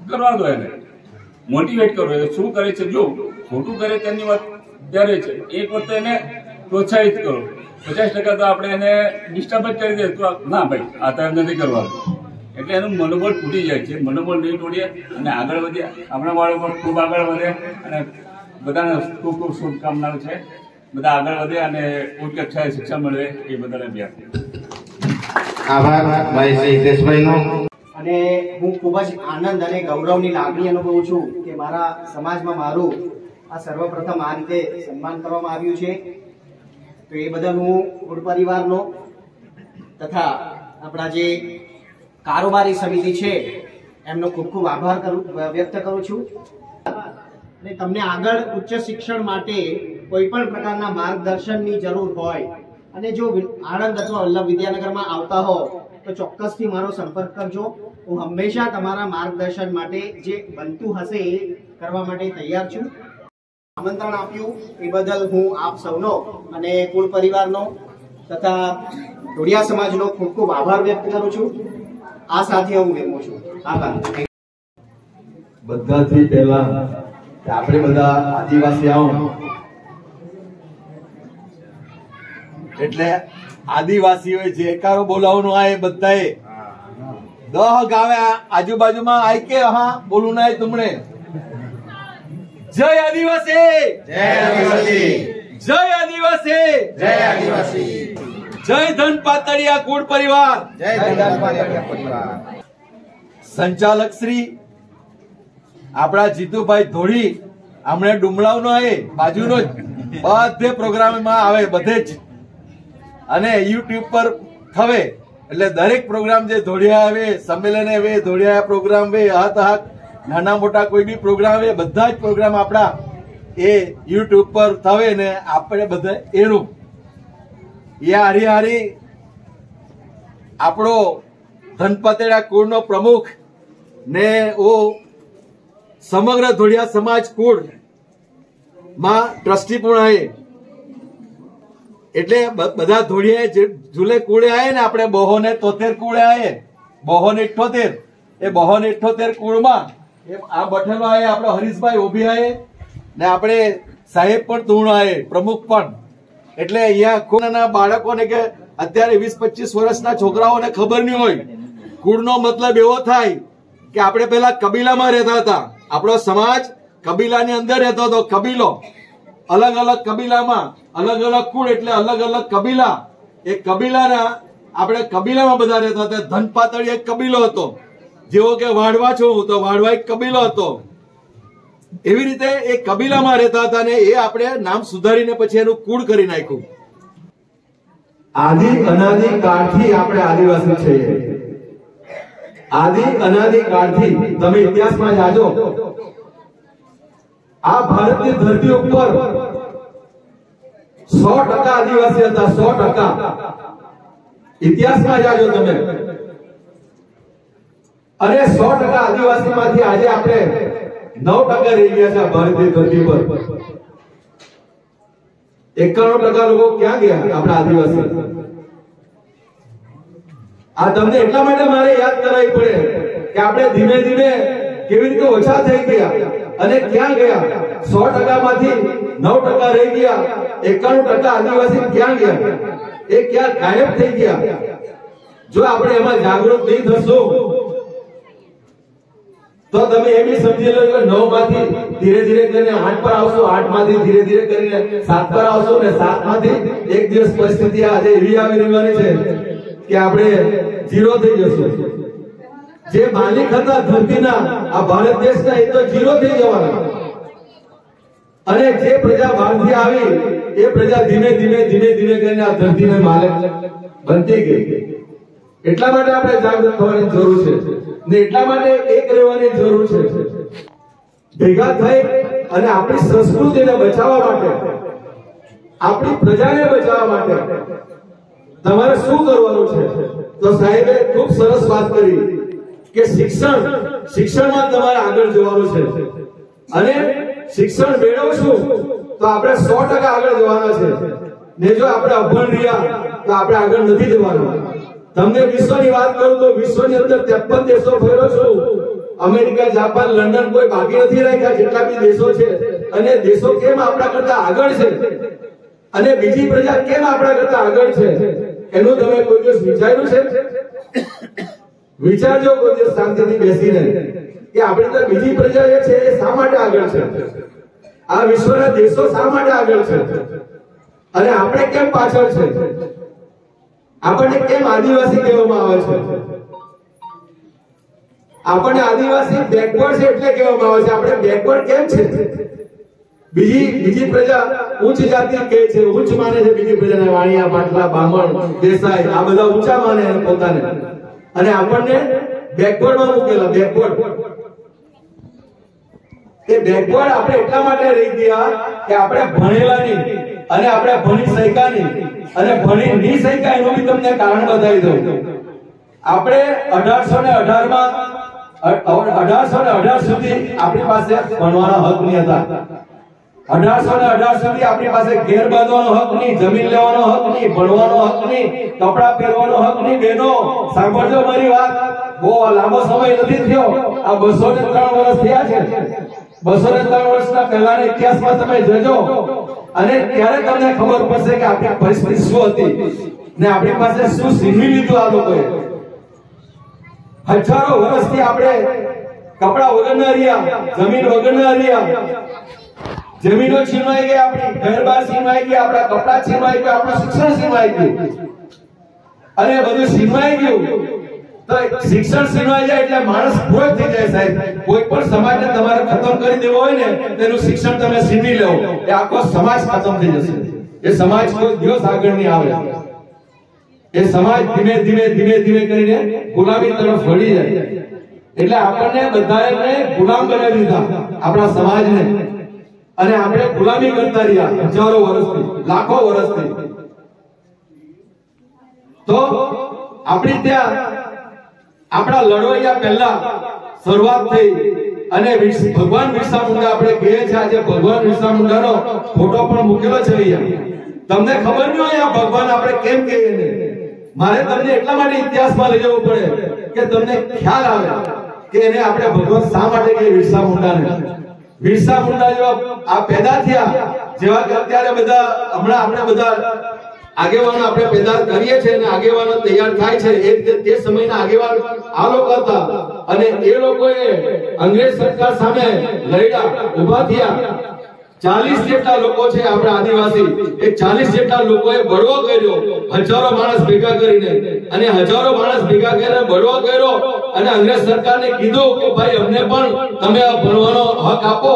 કરવા દો. એને મોટિવેટ કરો. શું કરે છે, જો ખોટું કરે તેની વાત ત્યારે છે, એક વખત એને પ્રોત્સાહિત કરો. 50% તો આપણે એને ડિસ્ટર્બ જ કરી દે તો ના ભાઈ આ તાર નથી કરવાનું. એટલે એનું મનોબળ તૂટી જાય છે. મનોબળ નહીં તોડીએ અને આગળ વધીએ. આપણા બાળકો ખૂબ આગળ વધે અને બધાને ખૂબ ખૂબ શુભકામનાઓ છે. બધા આગળ વધે અને ઉચ્ચ કક્ષાએ શિક્ષણ મેળવે એ બધાને અભ્યાસ. આભાર ભાઈ શ્રી હિતેશભાઈનો. અને હું ખૂબ જ આનંદ અને ગૌરવની લાગણી અનુભવું છું કે મારા સમાજમાં મારું આ સર્વપ્રથમ આ રીતે સન્માન કરવામાં આવ્યું છે. તો એ બદલ હું કુળ પરિવારનો તથા આપણા જે કારોબારી સમિતિ છે એમનો ખૂબ ખૂબ આભાર વ્યક્ત કરું છું. અને તમને આગળ ઉચ્ચ શિક્ષણ માટે કોઈ પણ પ્રકારના માર્ગદર્શનની જરૂર હોય અને જો આણંદ અથવા વલ્લભ વિદ્યાનગરમાં આવતા હો તો ચોક્કસથી મારો સંપર્ક કરજો. હું હંમેશા તમારા માર્ગદર્શન માટે જે બનતું હશે એ કરવા માટે તૈયાર છું. આમંત્રણ આપ્યું એ બદલ હું આપ સૌનો અને કુળ પરિવારનો તથા ઢોળિયા સમાજનો ખૂબ ખૂબ આભાર વ્યક્ત કરું છું. આ સાથે હું વિરમું છું. આભાર. બધાથી પહેલા આપણે બધા આદિવાસી આવો એટલે આદિવાસીઓએ જે એકારો બોલાવવાનો આ એ બધાએ 10 ગાવે આજુબાજુમાં આય કે હા બોલું ના તુમણે જય આદિવાસી, જય આદિવાસી, જય આદિવાસી, જય આદિવાસી, જય ધન પાતળિયા કુળ પરિવાર, જય ધન પાતળિયા પરિવાર. સંચાલક શ્રી આપણા જીતુભાઈ ધોળી હમણે ડુમળાવનો આવે બાજુનો જ બધે પ્રોગ્રામમાં આવે બધે જ અને યુટ્યુબ પર થવે એટલે દરેક પ્રોગ્રામ જે ધોળિયા આવે સંમેલન આવે ધોળિયા પ્રોગ્રામ આવે હાથ નાના મોટા કોઈ બી પ્રોગ્રામ આવે બધા જ પ્રોગ્રામ આપણા એ યુટ્યુબ પર થવે ને આપણે બધા એનું એ હારી હારી આપણો ધનપતેડા કુળનો પ્રમુખ ને ઓ સમગ્ર ધોળિયા સમાજ કુળ માં ટ્રસ્ટી પણ આવે એટલે બધા ધોળિયા ઝૂલે કુળે આવે ને આપણે બહોને 73 કુળે આવે બહોને 78 એ 278 કુળમાં આ બઠેલો આવે આપણો હરીશભાઈ ઓભિયાએ ને આપણે સાહેબ પણ તુણાએ પ્રમુખ પણ. એટલે અહીંયા ખૂબ નાના બાળકોને કે અત્યારે 20-25 વર્ષના છોકરાઓને ખબર નહીં હોય કુળનો મતલબ એવો થાય કે આપણે પેલા કબીલામાં રહેતા હતા. આપણો સમાજ કબીલાની અંદર રહેતો હતો. કબીલો અલગ અલગ કબીલામાં અલગ અલગ કુળ એટલે અલગ અલગ કબીલા. એ કબીલાના આપણે કબીલામાં બધા રહેતા હતા. ધનપાતળી એક કબીલો હતો, જેવો કે વાઢવા છું તો વાઢવા એક કબીલો હતો. એવી રીતે એ કબીલામાં રહેતા હતા ને એ આપણે નામ સુધારીને પછી એનું કુળ કરી નાખ્યું. આદિ અનાદિ કાળથી આપણે આદિવાસી છીએ. આદિ અનાદિ કાળથી તમે ઇતિહાસમાં જાજો, આ ભારતની ધરતી ઉપર 100% આદિવાસી હતા. 100%. ઇતિહાસમાં જાજો તમે. અને 100% આદિવાસીમાંથી આજે આપણે 9% રહી ગયા છે ભારતીય ધરતી પર. 91% લોકો ક્યાં ગયા આપણા આદિવાસી? આ તમને એટલા માટે મારે યાદ કરાવવી પડે કે આપણે ધીમે ધીમે કેવી રીતે ઓછા થઈ ગયા અને ક્યાં ગયા. 100% માંથી 9% રહી ગયા. 91% આદિવાસી ક્યાં ગયા? એ ક્યાં ગાયબ થઈ ગયા? જો આપણે એમાં જાગૃત નહીં થશું તો તમે એ બી સમજી લો કે 9 માંથી ધીરે ધીરે કરીને 8 પર આવશો, 8 માંથી ધીરે ધીરે કરીને 7 પર આવશો ને 7 માંથી એક દિવસ પરિસ્થિતિ આજે એવી આવી રહેવાની છે કે આપણે 0 થઈ જશું. જે માલિક હતા ધરતીના આ ભારત દેશના એ તો 0 થઈ જવાના. અને જે પ્રજા બહારથી આવી એ પ્રજા ધીમે ધીમે ધીમે ધીમે કરીને આ ધરતીના માલિક બનતી ગઈ. એટલા માટે આપણે જાગૃત થવાની જરૂર છે ને એટલા માટે એક રહેવાની જરૂર છે. ભેગા થઈ અને આપણી સંસ્કૃતિને બચાવવા માટે, આપણી પ્રજાને બચાવવા માટે તમારે શું કરવાનું છે? તો સાહેબે ખૂબ સરસ વાત કરી કે શિક્ષણમાં તમારે આગળ જવાનું છે. અને શિક્ષણ મેળવશું તો આપણે 100% આગળ જવાના છે. ને જો આપણે અભણ રહ્યા તો આપણે આગળ નથી જવાનું. તમને વિશ્વની વાત કરું તો વિશ્વની અંદર 53 દેશો ફર્યો છું. અમેરિકા, જાપાન, લંડન કોઈ બાકી નથી રાખ્યા જેટલા બી દેશો છે. અને દેશો કેમ આપણા કરતા આગળ છે અને બીજી પ્રજા કેમ આપણા કરતા આગળ છે એનું તમે કોઈ દિવસ વિચાર્યું છે? વિચારજો કોઈ દિવસ શાંતિથી બેસીને કે આપણી તો બીજી પ્રજા જે છે એ શા માટે આગળ છે? આ વિશ્વના દેશો શા માટે આગળ છે અને આપણે કેમ પાછળ છે? આપણને કેમ આદિવાસી કહેવામાં આવે છે? આપણને આદિવાસી બેકવર્ડ છે એટલે કહેવામાં આવે છે. આપણે બેકવર્ડ કેમ છે? બીજી પ્રજા ઉચ્ચ જાતિ કહે છે, ઉચ્ચ માને છે બીજી પ્રજાને. વાણિયા, પાટલા, બામણ, દેસાઈ આ બધા ઊંચા માને પોતાને અને આપણને બેકવર્ડમાં મૂકેલા. બેકવર્ડ એ બેકવર્ડ આપણે એટલા માટે રહી ગયા કે આપણે ભણેલા નહીં અને આપણે ભણી શક્યા નહીં અને ભણી નહીં શક્યા એનું બી તમને કારણ બતાવી દઉં. આપણે 1818 માં 1818 સુધી આપણી પાસે ભણવાનો હક નહીં હતા. 1818 સુધી આપણી પાસે ઘેર બાંધવાનો હક નહીં, જમીન લેવાનો હક નહીં, ભણવાનો હક નહીં, કપડા પહેરવાનો હક નહીં. બહેનો સાંભળજો મારી વાત, બહુ લાંબો સમય નથી થયો. આ 203 વર્ષ થયા છે. 203 વર્ષના પહેલાના ઇતિહાસમાં તમે જજો અને ત્યારે તમને ખબર પડશે કે આપણી પરિસ્થિતિ શું હતી ને આપણી પાસે શું સીમી લીધું આ લોકોએ. હજારો વર્ષથી આપણે કપડા વગરના રહ્યા, જમીન વગરના રહ્યા. જમીનો છીનવાઈ ગઈ, આપણી ઘર-બાર છીનવાઈ ગઈ, આપણા કપડા છીનવાઈ ગયા, આપણું શિક્ષણ છીનવાઈ ગયું અને બધું છીનવાઈ ગયું. તો શિક્ષણ છીનવાઈ જાય એટલે માણસ ભોગ થઈ જાય. સાહેબ, કોઈ પણ સમાજને તમારે ખતમ કરી દેવો હોય ને તેનું શિક્ષણ તમે છીનવી લો, એ આખો સમાજ ખતમ થઈ જશે. એ સમાજ કોઈ દિવસ આગળ નહીં આવે. એ સમાજ ધીમે ધીમે ધીમે ધીમે કરીને ગુલામી તરફ વળી જાય. એટલે આપણને બધાને ગુલામ બનાવી દીધા આપણા સમાજને અને આપણે ગુલામી કરતા રહ્યા હજારો વર્ષથી, લાખો વર્ષથી. તો આપણી ત્યાં આપણા લડવૈયા પહેલા શરૂઆત થઈ અને ભગવાન બિરસા મુંડા આપણે કહીએ છીએ. આજે ભગવાન બિરસા મુંડાનો ફોટો પણ મૂકેલો છે અહીંયા. તમને ખબર નહીં હોય આ ભગવાન આપણે કેમ કહીએ ને. મારે તમને એટલા માટે ઇતિહાસમાં લઈ જવું પડે કે તમને ખ્યાલ આવે કે એને આપણે ભગવાન શા માટે કહીએ બિરસા મુંડાને? બિરસા મુંડા જેવા આ પેદા થયા, જેવા કે અત્યારે બધા હમણાં આપણે બધા આગેવાનો આપણે પેદા કરીએ છીએ અને આગેવાનો તૈયાર થાય છે, એ રીતે તે સમયના આગેવાન આ લોકો હતા અને એ લોકોએ અંગ્રેજ સરકાર સામે લડ્યા, ઊભા થયા. 40 જેટલા લોકો છે આપણા આદિવાસી, એ 40 જેટલા લોકોએ બળવો કર્યો, હજારો માણસ ભેગા કરીને, અને હજારો માણસ ભેગા કરીને બળવો કર્યો અને અંગ્રેજ સરકારને કીધું કે ભાઈ અમને પણ તમે આ ભણવાનો હક આપો,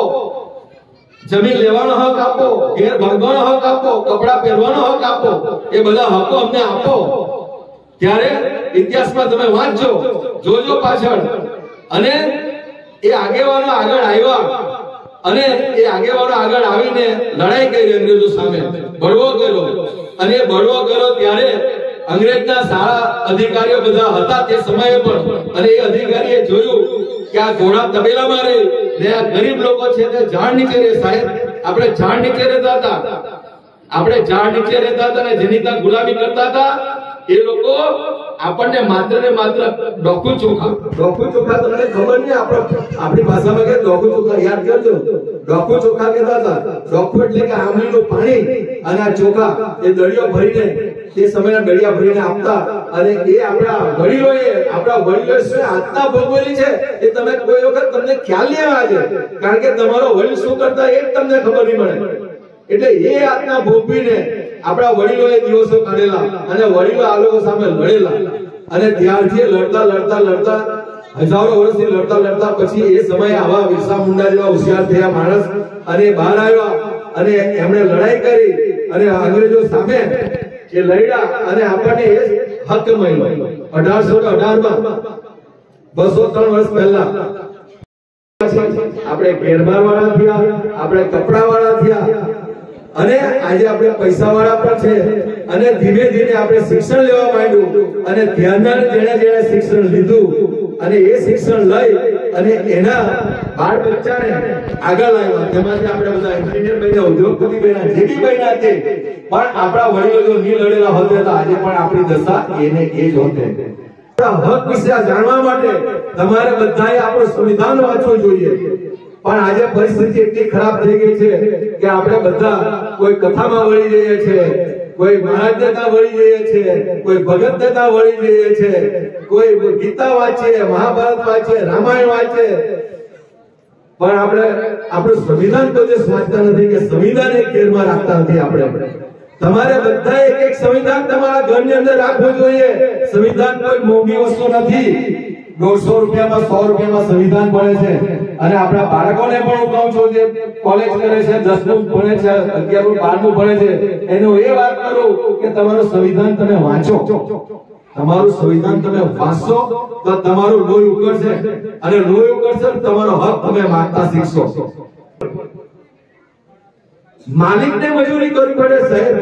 જમીન લેવાનો હક આપો, ઘેર ભાગવાનો હક આપો, કપડા પહેરવાનો હક આપો, એ બધા હકો અમને આપો. ત્યારે ઇતિહાસમાં તમે વાંચજો, જોજો પાછળ. અને એ આગેવાનો આગળ આવ્યા અને એ આગેવાનો આગળ આવીને લડાઈ કરી અંગ્રેજો સામે, બળવો કર્યો. અને એ બળવો કર્યો ત્યારે અંગ્રેજના સારા અધિકારીઓ બધા હતા તે સમયે પણ, અને એ અધિકારીએ જોયું કે આ ઘોડા તબેલામાં રહે ને આ ગરીબ લોકો છે તે ઝાડ નીચે રહે. સાહેબ, આપણે ઝાડ નીચે રહેતા હતા, આપણે ઝાડ નીચે રહેતા હતા અને જેની ત્યાં ગુલામી કરતા હતા એ લોકો આપણને માત્ર ને માત્ર ડોકુ ચોખા તમને ખબર નહીં, આપણી ભાષામાં કે ડોકુ ચોખા, યાદ કરજો, ડોકુ ચોખા કહેતા હતા. ડોકુ એટલે કે આમલીનું પાણી અને આ ચોખા એ દળિયો ભરીને તે સમયના દળિયા ભરીને આપતા. અને એ આપણા વડીલોએ શું આત્મા ભોગવેલી છે એ તમે કોઈ વખત તમને ખ્યાલ નહીં આવે, કારણ કે તમારો વડીલ શું કરતા એ જ તમને ખબર નહીં મળે. એટલે એ આત્મા ભોગવીને આપણા વડીલોએ દિવસો કાઢેલા અને વડીલો આ લોકો સામે લડેલા. અને ત્યારથી લડતા હજારો વર્ષથી લડતા પછી એ સમયે આવા બિરસા મુંડા જેવા હોશિયાર થયા માણસ અને બહાર આવ્યા અને એમણે લડાઈ કરી અને અંગ્રેજો સામે એ લડ્યા અને આપણને એ હક મળ્યો 1818 માં, 203 વર્ષ પહેલા. આપણે ઘેરબાર વાળા થયા, આપણે કપડા વાળા થયા અને આજે આપણે પૈસા વાળા પણ છે. અને ધીમે ધીમે આપણે શિક્ષણ લેવા માંડ્યું અને ધ્યાનદાર જેણે શિક્ષણ લીધું અને એ શિક્ષણ લઈ અને એના બાળ બચ્ચાને આગળ લાવ્યા. તેમાંથી આપણે બધા એન્જિનિયર બન્યા, ઉદ્યોગપતિ બન્યા, જે બી બન્યા તે, પણ આપણા વડીલો જો નહીં લડેલા હોત તો આજે પણ આપણી દશા એને એ જ હોતે. હક વિશે જાણવા માટે તમારે બધાએ આપણું સંવિધાન વાંચવું જોઈએ. પણ આજે પરિસ્થિતિ એટલી ખરાબ થઈ ગઈ છે કે આપણે બધા કોઈ કથામાં વળી જઈએ છીએ, કોઈ મહારાજ નેતા વળી જઈએ છીએ, કોઈ ભગત નેતા વળી જઈએ છીએ, કોઈ ગીતા વાંચીએ, મહાભારત વાંચીએ, રામાયણ વાંચીએ, પણ આપણે આપણું સંવિધાન તો જે વાંચતા નથી કે સંવિધાન એક ઘેરમાં રાખતા નથી. આપણે તમારે બધા એક સંવિધાન તમારા ઘરની અંદર રાખવું જોઈએ. સંવિધાન કોઈ મોંઘી વસ્તુ નથી. 150 રૂપિયામાં 100 રૂપિયામાં સંવિધાન ભણે છે. અને આપણા બાળકોને પણ હું કહું છું જે કોલેજ કરે છે, 10મું ભણે છે, 11મું 12મું ભણે છે, એનો એ વાત કરું કે તમારું સંવિધાન તમે વાંચો. તમારું સંવિધાન તમે વાંચશો તો તમારું લોહી ઉકળશે અને લોહી ઉકળશે તમારો હક તમે માંગતા શીખશો. માલિકને મજૂરી કરવી પડે સાહેબ,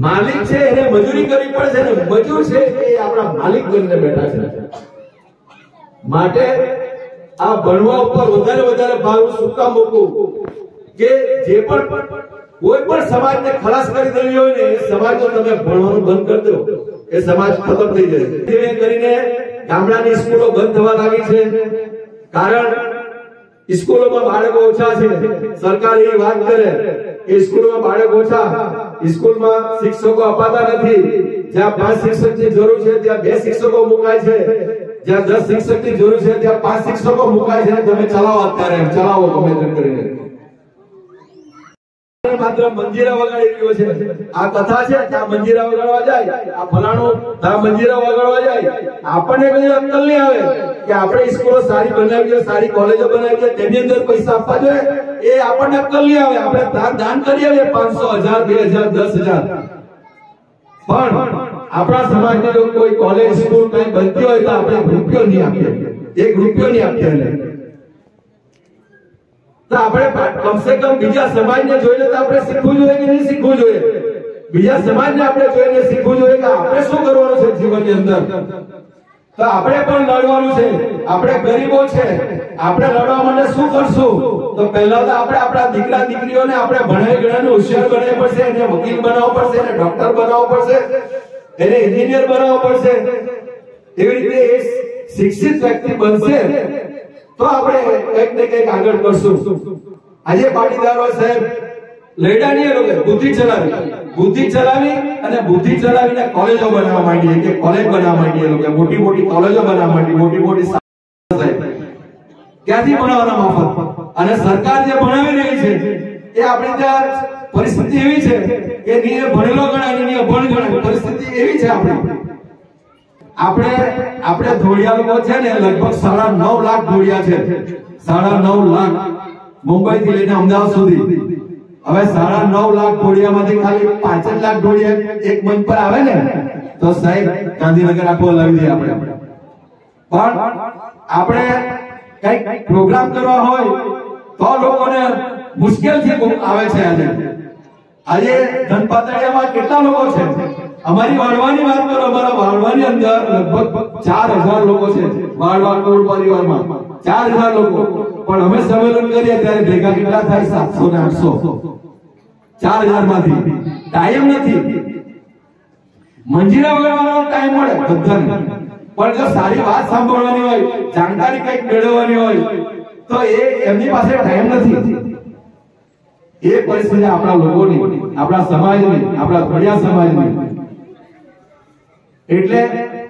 માલિક છે એને મજૂરી કરવી પડે છે, મજૂર છે એ આપણા માલિક બનીને બેઠા છે. માટે આ ભણવા ઉપર વધારે ભાર શું કામ મૂકવું કે જે પણ કોઈ પણ સમાજને ખલાસ કરી દેવી હોય ને એ સમાજનો તમે ભણવાનું બંધ કરી દો, એ સમાજ ખતમ થઈ જાય. ધીમે કરીને ગામડાની સ્કૂલો બંધ થવા લાગી છે, કારણ સ્કૂલોમાં બાળકો ઓછા છે. સરકાર એ વાત કરે કે સ્કૂલોમાં બાળકો ઓછા, સ્કૂલમાં શિક્ષકો અપાતા નથી. જ્યાં 5 શિક્ષકની જરૂર છે ત્યાં 2 શિક્ષકો મુકાય છે, જ્યાં 10 શિક્ષકની જરૂર છે ત્યાં 5 શિક્ષકો મુકાય છે. તમે ચલાવો, અત્યારે ચલાવો ગમે તેમ કરીને. માત્ર મંજીરા વગાડી રહ્યો છે. આ કથા છે ત્યાં મંજીરા વગાડવા જાય, આ ફલાણું ત્યાં મંજીરા વગાડવા જાય. આપણને કઈ અક્કલ નહીં આવે કે આપણે સ્કૂલો સારી બનાવી છે, સારી કોલેજો બનાવી છે, તેની અંદર પૈસા આપવા જોઈએ. એ આપણને અક્કલ નહીં આવે. આપણે દાન કરી આવીએ 500, 1000, 2000, 10000. પણ આપણા સમાજની જો કોઈ કોલેજ સ્કૂલ કઈ બનતી હોય તો આપણે રૂપિયો નહીં આપીએ, 1 રૂપિયો નહીં આપીએ. તો આપણે કમસે કમ બીજા સમાજને જોઈને તો આપણે શીખવું જોઈએ કે નહીં શીખવું જોઈએ? બીજા સમાજને આપણે જોઈને શીખવું જોઈએ કે આપણે શું કરવાનું છે જીવનની અંદર. તો આપણે પણ લડવાનું છે. આપણે ગરીબો છે, આપણે લડવા માટે શું કરશું? તો પહેલા તો આપણે આપણા દીકરા દીકરીઓને આપણે ભણાવી ગણાવીને હોશિયાર બનાવવા પડશે, એને વકીલ બનાવવો પડશે, એને ડોક્ટર બનાવવો પડશે, એને એન્જિનિયર બનાવવો પડશે. એવી રીતે શિક્ષિત વ્યક્તિ બનશે તો આપણે કંઈક ને કંઈક આગળ કરશું. આજે પાટીદારો સાહેબ લેડાની લોકો બુદ્ધિ ચલાવી અને બુદ્ધિ ચલાવીને કોલેજો બનાવવા માંડી કે કોલેજ બનાવવા માંડી લોકો મોટી મોટી કોલેજો બનાવવા માંડી મોટી મોટી ક્યાંથી ભણાવવાના મફત અને સરકાર જે ભણાવી રહી છે એ આપણે ત્યાં પરિસ્થિતિ એવી છે કે ની ભણેલો ગણાય ની અભણ ગણાય પરિસ્થિતિ એવી છે આપણે ધોળિયા લોકો છે ને લગભગ 9.5 લાખ ધોળિયા છે 9.5 લાખ મુંબઈ થી લઈને અમદાવાદ સુધી હવે 9.5 લાખ ધોળિયામાંથી ખાલી 5 લાખ ધોળિયા એક મંચ પર આવે ને તો સાહેબ ગાંધીનગર આખો લાવી દે આપણે પણ આપણે કઈક પ્રોગ્રામ કરવા હોય તો લોકોને મુશ્કેલથી આવે છે. આજે ધનપાતળિયામાં કેટલા લોકો છે? અમારી વાળવાની વાત કરો, અમારા વાળવાની અંદર લગભગ 4000 લોકો છે. વાળવા કોળ પરિવારમાં 4000 લોકો, પણ અમે સંમેલન કરીએ ત્યારે ભેગા કેટલા થાય? 700 ને 800. 4000 માંથી ટાઈમ નથી. મંજીરા વગાડવાનો ટાઈમ મળે બધાને, પણ જો સારી વાત સાંભળવાની હોય, જાણકારી કંઈક મેળવવાની હોય તો એમની પાસે ટાઈમ નથી. એ પરિસ્થિતિ આપણા લોકોની, આપણા સમાજની, આપણા ધોળિયા સમાજની. એટલે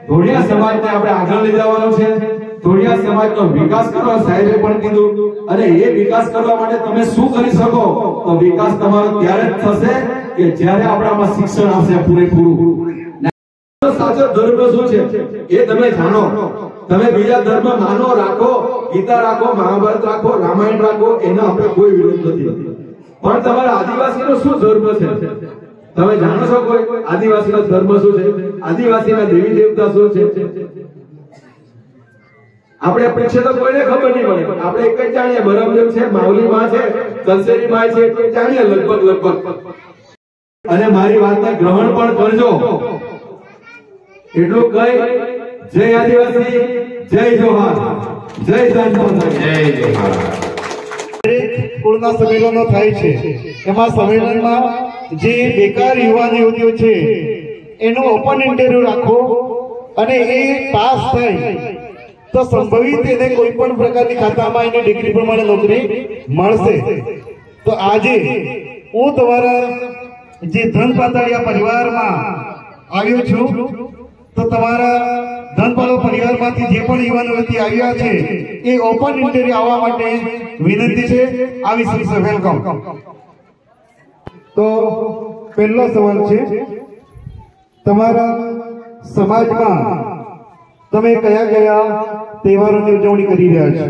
ધોળિયા સમાજને આપણે આગળ લઈ જવાનો છે. ધોળિયા સમાજનો વિકાસ કરવા સાહેબે પણ કીધું, અને એ વિકાસ કરવા માટે તમે શું કરી શકો? તો વિકાસ તમારો ત્યારે જ થશે કે જ્યારે આપણામાં શિક્ષણ આવશે પૂરેપૂરું. સાચો ધર્મ શું છે એ તમે જાણો. તમે બીજા ધર્મ માનો, રાખો, ગીતા રાખો, મહાભારત રાખો, રામાયણ રાખો, એનો આપણે કોઈ વિરોધ નથી, પણ તમારા આદિવાસીનો શું ધર્મ છે તમે જાણો છો? કોઈ આદિવાસીનો ધર્મ શું છે? આદિવાસીના દેવી દેવતા શું છે? આપણે પૂછીએ તો કોઈને ખબર નહીં પડે. આપણે એક જ જાણીએ, બરમદેવ છે, માવલી માં છે, કલસેરી માં છે, એ જાણીએ લગભગ. અને મારી વાતને ગ્રહણ પણ કરજો. એટલું કઈ, જય આદિવાસી, જય જોહાર, જય જોહાર. કુળના સંમેલનો થાય છે, એમાં સંમેલનમાં જે બેકાર યુવાન યુવતીઓ છે એનું ઓપન ઇન્ટરવ્યુ રાખો, અને એ પાસ થાય તો સંભવિત એને કોઈ પણ પ્રકારની ખાતામાં એની ડિગ્રી પ્રમાણે નોકરી મળશે. તો આજે હું તમારા જે ધનપાતળિયા પરિવારમાં આવ્યો છું, તો તમારા ધનપાલો પરિવારમાંથી જે પણ યુવાન યુવતી આવ્યા છે એ ઓપન ઇન્ટરવ્યુ આવવા માટે વિનંતી છે. આવી શકશે, વેલકમ. તો પહેલો સવાલ છે, તમારા સમાજમાં તમે કયા કયા તહેવારોની ઉજવણી કરી રહ્યા છો?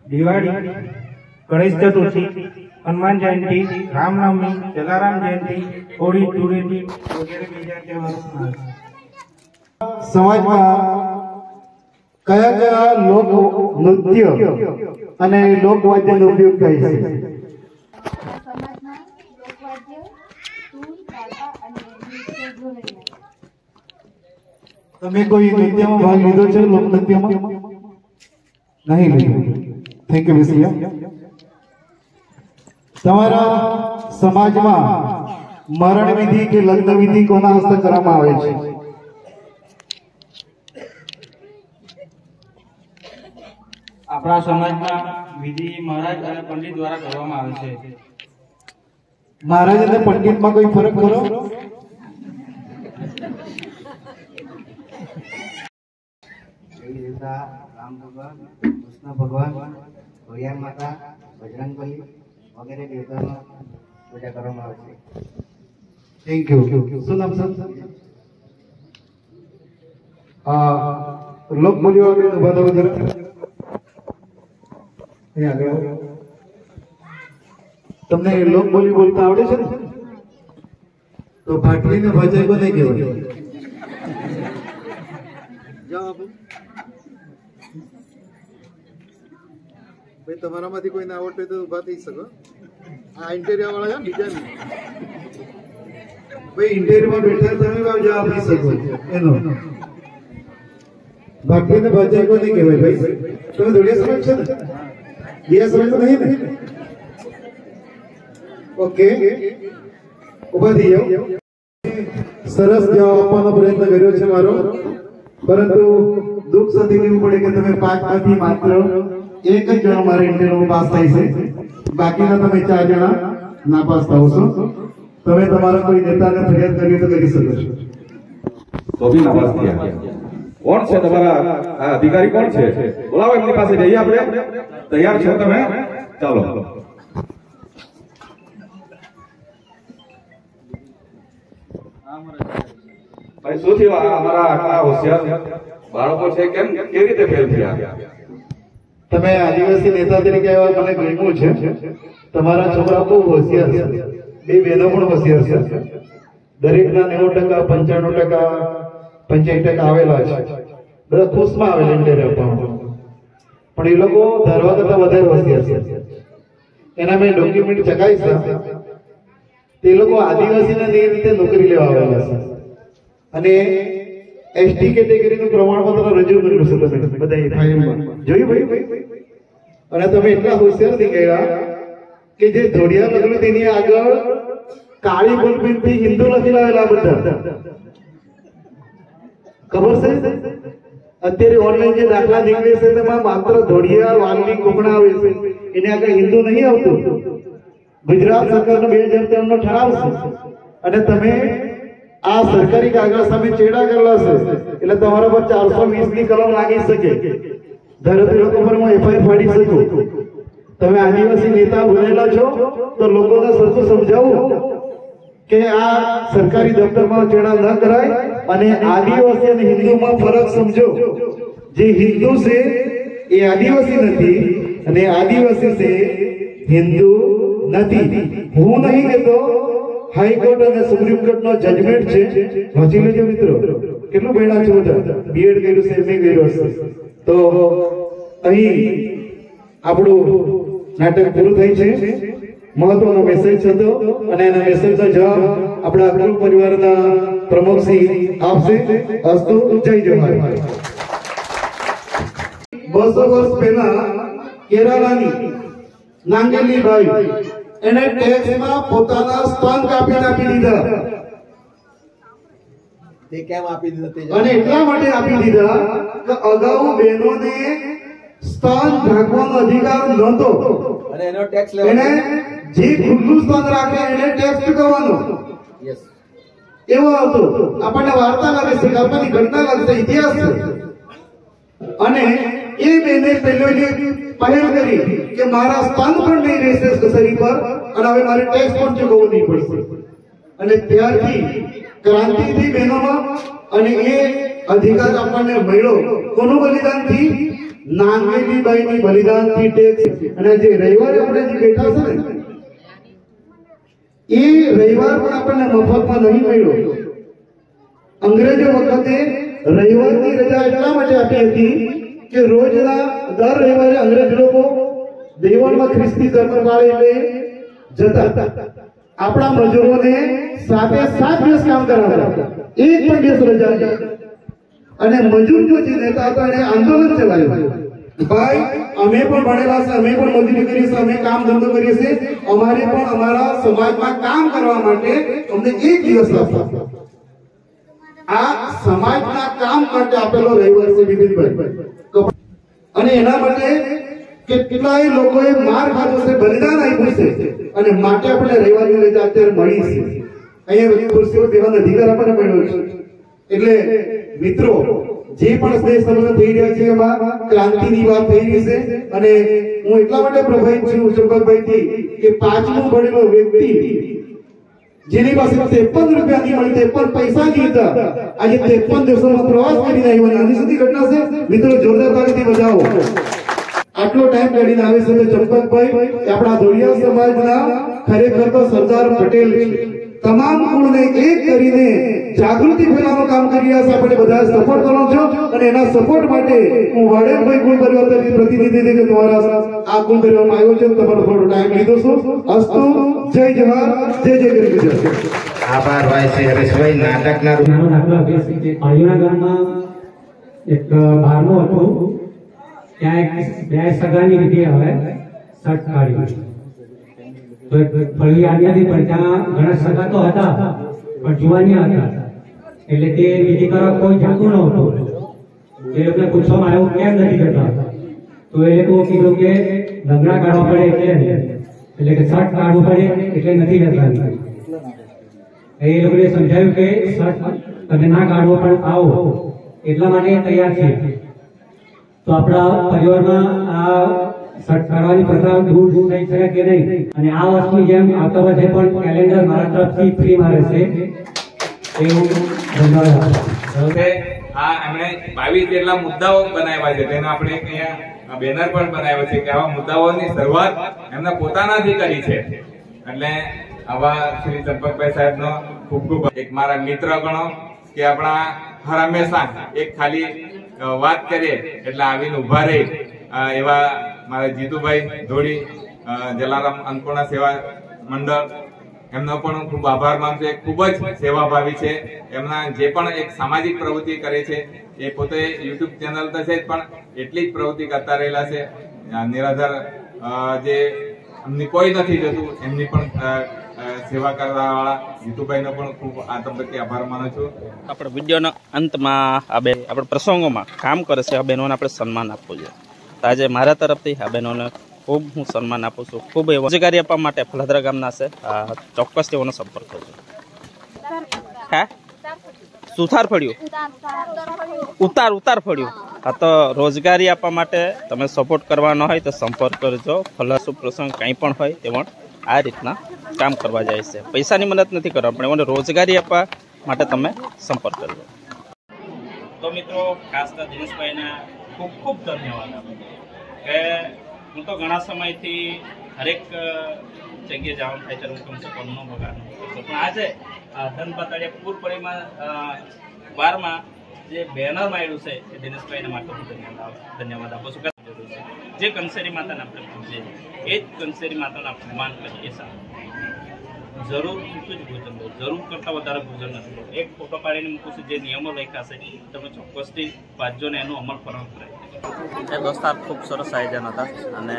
દિવાળી, ગણેશ ચતુર્થી, હનુમાન જયંતિ, રામનવમી, જલારામ જયંતિ, હોળી, ધૂળેટી વગેરે બીજા તહેવારો. સમાજમાં કયા કયા લોક નૃત્ય અને લોકવાદ્યનો ઉપયોગ થાય છે? તમે કોઈ નૃત્યમાં ભાગ લીધો છે? લોક નૃત્યમાં નહીં લીધો. Thank you Vishiya. તમારા સમાજમાં મરણ વિધિ કે લગ્ન વિધિ કોના હસ્તે કરવામાં આવે છે? આપણા સમાજમાં વિધિ મહારાજ અને પંડિત દ્વારા કરવામાં આવે છે. મહારાજ અને પંડિતમાં કોઈ ફરક કરો? રામ ભગવાન, કૃષ્ણ ભગવાન, ભોળિયા માતા, બજરંગબલી વગેરે દેવતાનો પૂજા કરવામાં આવે છે. Thank you. શું નામ સર? લોક બોલીઓ બધા તમને લોક બોલી બોલતા આવડે છે ને? તો ભાટલીને ભાજાઈ કોને કહેવાય? જવાબ ભાઈ, તમારામાંથી કોઈને આવડતું હોય તો ઉભા થઈ શકો. આ ઇન્ટેરિયર વાળા છે બીજા નહીં ભાઈ, ઇન્ટેરિયરમાં બેઠા તમે જવાબ આપી શકો એનો. ભાટલીને ભાજાઈ કોને કહેવાય ભાઈ? તમે ધોળિયા સમાજ છે ને? બીજા સમાજ તો નહીં ને? ઓકે, ઉભા થઈ જાઓ. સરસ જવાબ આપવાનો પ્રયત્ન કર્યો છે મારો, પરંતુ દુઃખ સાથે કહેવું પડે કે તમે 5 માંથી માત્ર એક જ જણ મારા ઇન્ટરવ્યુ પાસ થાય છે, બાકીના તમે 4 જણા નાપાસ થાવ છો. તમે તમારા કોઈ નેતાને ફરિયાદ કરવી તો કરી શકો છો. તો બી નાપાસ થયા. કોણ છે તમારા આ અધિકારી? કોણ છે? બોલાવો એમની પાસે જઈએ આપણે. તૈયાર છો તમે? ચાલો. ભાઈ શું થયું? અમારા આટલા હોશિયાર બાળકો છે, કેમ કેવી રીતે ફેલ થયા? તમે આદિવાસી નેતા તરીકે આવ્યા, મને ગમ્યું છે. તમારા છોકરા બહુ હોશિયાર છે, બે બહેનો પણ હોશિયાર છે. દરેકના 90%, 95%, 85% આવેલા છે. બધા ખુશમાં આવેલા ઇન્ટરવ્યુ આપવામાં, પણ એ લોકો ધારવા કરતા વધારે હોશિયાર છે. એના મેં ડોક્યુમેન્ટ ચકાવ્યા. તે લોકો આદિવાસીના રીતે નોકરી લેવા આવેલા છે અને એસટી કેટેગરીનું પ્રમાણપત્ર રજૂ કર્યું છે. તમે બધા ફાઇલમાં જોયું ભાઈ? અને તમે એટલા હોશિયાર નીકળ્યા કે જે ધોળિયા લગ્ન તેની આગળ કાળી બોલપેનથી હિન્દુ લખી લાવેલા બધા. ખબર છે? અત્યારે ઓનલાઈન જે દાખલા નીકળે છે તેમાં માત્ર ધોળિયા વાલની કોકણા આવે છે, એને આગળ હિન્દુ નહીં આવતું. ગુજરાત સરકારનો 2013 નો ઠરાવ છે અને તમે આ સરકારી કાગળ સામે ચેડા કરેલા છે એટલે તમારા પર 420 ની કલમ લાગી શકે. ધારાવી લોકો પર હું એફઆઈઆર ફાડી શકું. તમે આદિવાસી નેતા બનેલા છો તો લોકોને સરખું સમજાવો કે આ સરકારી દફતરમાં ચેડા ન કરાય અને આદિવાસી અને હિન્દુમાં ફરક સમજો. જે હિન્દુ છે એ આદિવાસી નથી અને આદિવાસી છે હિન્દુ નથી. હું નહીં કહેતો, હાઈકોર્ટ અને સુપ્રીમ કોર્ટ નો જજમેન્ટ છે, વાંચી લેજો મિત્રો. કેટલું ભણ્યા છો બધા? બીએડ કર્યું છે, એમએ કર્યું હશે. તો અહીં આપણું નાટક પૂરું થાય છે. મહત્વનો મેસેજ હતો અને એના મેસેજનો જવાબ આપણા અગ્રુ પરિવારના પ્રમુખશ્રી આપશે. અસ્તુ. જય જવાહર. 200 વર્ષ પહેલા કેરાલાની નાંગેલી બાઈ એને ટેક્સમાં પોતાના સ્તન કાપી દીધા. તે કેમ આપી દીધા? અને એટલા માટે આપી દીધા કે અગાઉ બહેનોને સ્તન ઢાંકવાનો અધિકાર નહોતો અને એનો ટેક્સ એને જે ખુલ્લું સ્તન રાખે એને ટેક્સ ચૂકવવાનો એવો હતો. આપણને વાર્તા લાગે છે, આપણને ઘટના લાગે છે, ઇતિહાસ છે. અને એ બેને પહેલી પહેલ કરી કે મારા સ્તન પણ નહીં રહેશે શરીર પર અને હવે મારે ટેક્સ પણ ચૂકવવો નહીં પડશે. અને ત્યારથી ક્રાંતિ થઈ બહેનોમાં અને એ અધિકાર આપણને મળ્યો. કોનું બલિદાનથી? નાંગેલી બાઈની બલિદાનથી ટેક્સ. અને જે રવિવારે આપણે જે બેઠા છે ને એ રવિવાર પણ આપણને મફતમાં નહીં મળ્યો. અંગ્રેજો વખતે રવિવારની રજા એટલા માટે આપી હતી કે રોજના દર રવિવારે અંગ્રેજ લોકો દેવળમાં ખ્રિસ્તી ધર્મ પાળે જતા. આપણા મજૂરોને 7 દિવસ કામ કરાવતા, એક પણ દિવસ રજા નહીં. અને મજૂર જે નેતા હતા એને આંદોલન ચલાવ્યું. ભાઈ અમે પણ ભણેલા છે, અમે પણ મજૂરી કરીએ છીએ, અમે કામ ધંધો કરીએ છીએ, અમારે પણ અમારા સમાજમાં કામ કરવા માટે અમને એક દિવસ આપતા. આ સમાજના કામ માટે આપેલો રવિવાર છે વિપિનભાઈ. અને એના માટે કેટલાય લોકોએ માર ખાધો છે, બલિદાન આપ્યું છે અને માટે આપણે રવિવારની રજા અત્યારે મળી છે. અહીંયા ખુરશીઓ બેવાનો અધિકાર આપણને મળ્યો છે. એટલે મિત્રો જે પણ દેશ સંબંધ થઈ રહ્યા છે એમાં ક્રાંતિની વાત થઈ રહી છે. અને હું એટલા માટે પ્રભાવિત છું ચંપકભાઈથી કે 5મું ભણેલો વ્યક્તિ જેની પાસે 53 રૂપિયા નહીં મળે, 53 પૈસા નહીં હતા, આજે 53 દેશોમાં પ્રવાસ કરીને આવ્યો. નાની સુધી ઘટના છે મિત્રો, જોરદાર તાળીથી બજાવો. આટલો ટાઈમ કાઢીને આવે છે તો ચંપકભાઈ આપણા ધોળિયા સમાજના ખરેખર તો સરદાર પટેલ તમામ કુળને એક કરીને જાગૃતિ ફેલાવવાનું કામ કરી રહ્યા છે. આપણે બધા સપોર્ટ કરવાનો છો અને એના સપોર્ટ માટે હું વાડેરભાઈ કુળ પરિવાર તરીકે પ્રતિનિધિ તરીકે તમારા આ કુળ પરિવારમાં આવ્યો છું. તમારો થોડો ટાઈમ લીધો છું. અસ્તુ. જય જવાહર. જય જય કરી ગુજરાત. આભાર ભાઈ શ્રી હરેશભાઈ. નાટકના પાળીના ગામમાં એક બારમું હતું, ત્યાં એક બે સગાની વિધિ આવે, સટ કાઢી. તો ફળી આવી હતી પણ ત્યાં ઘણા સગા તો હતા પણ જુવાની હતા એટલે તે વિધિ કરવા કોઈ જાતું નહોતું. એ લોકોને પૂછવામાં આવ્યું કેમ નથી કરતા, તો એ લોકો કીધું કે ડગલા કાઢવા પડે એટલે કે શર્ટ કાઢવું પડે એટલે નથી કરતા. એ લોકોએ સમજાવ્યું કે શર્ટ તમે ના કાઢવો પણ આવો એટલા માટે તૈયાર છે. તો આપણા પરિવારમાં આ શર્ટ કાઢવાની પ્રથા દૂર થઈ શકે કે નહીં, અને આ વર્ષની જેમ આવતા વર્ષે પણ કેલેન્ડર મારા તરફથી ફ્રીમાં રહેશે એવું ધન્યવાદ. એમણે 22 જેટલા મુદ્દાઓ બનાવ્યા છે, તેનો આપણે અહીંયા બેનર પણ બનાવ્યો છે કે આવા મુદ્દાઓની શરૂઆત એમના પોતાનાથી કરી છે. એટલે આવા શ્રી ચંપકભાઈ સાહેબનો ખૂબ ખૂબ એક મારા મિત્ર ગણો કે આપણા હર હંમેશા એક ખાલી વાત કરીએ એટલે આવીને ઉભા રહી એવા મારા જીતુભાઈ ધોળી, જલારામ અન્નપૂર્ણા સેવા મંડળ, એમનો પણ હું ખૂબ આભાર માનું છું. ખૂબ જ સેવાભાવી છે. એમના જે પણ એક સામાજિક પ્રવૃત્તિ કરે છે એ પોતે યુટ્યુબ ચેનલ તો છે જ, પણ એટલી જ પ્રવૃત્તિ કરતા રહેલા છે. નિરાધાર જે એમની કોઈ નથી જતું એમની પણ સેવા કરવા વાળા જીતુભાઈનો પણ ખૂબ આ તબક્કે આભાર માનું છું. આપણે વિડીયોના અંતમાં આ બે આપણે પ્રસંગોમાં કામ કરે છે આ બહેનોને આપણે સન્માન આપવું જોઈએ. તો આજે મારા તરફથી આ બહેનોને ખૂબ હું સન્માન આપું છું. ખૂબ રોજગારી આપવા માટે ફલાદરા ગામના છે, ચોક્કસ તેઓનો સંપર્ક કરજો. હે સુથાર ફળ્યું ઉતાર ફળ્યું. હા, તો રોજગારી આપવા માટે તમે સપોર્ટ કરવાનો હોય તો સંપર્ક કરજો. ફલાસુ પ્રસંગ કંઈ પણ હોય તે પણ આ રીતના કામ કરવા જાય છે. પૈસાની મદદ નથી કરવા, પણ એમને રોજગારી આપવા માટે તમે સંપર્ક કરજો. તો મિત્રો, ખાસ તો દિનેશભાઈને ખૂબ ખૂબ ધન્યવાદ આપું કે હું તો ઘણા સમયથી હરેક જગ્યાએ જવાનું થાય ત્યારે હું કમસે કમનો બગાડ પણ આજે ધનપાતળિયા પૂર પરિમાં વારમાં જે બેનર માર્યું છે એ દિનેશભાઈને માટે હું ધન્યવાદ આપું છું. જે કંસેરી માતાને આપણે પૂજીએ એ જ કંસેરી માતાનું આપણે માન કરીએ સારું. જરૂર પૂરતું જ ભોજન લો, જરૂર કરતાં વધારે ભોજન નથી લો. એક ફોટો પાડીને મૂકું છું, જે નિયમો લખ્યા છે તમે ચોક્કસથી વાંચજો ને એનો અમલ કરવાનો પ્રયત્ન. એ દોસ્તાર ખૂબ સરસ આયોજન હતા અને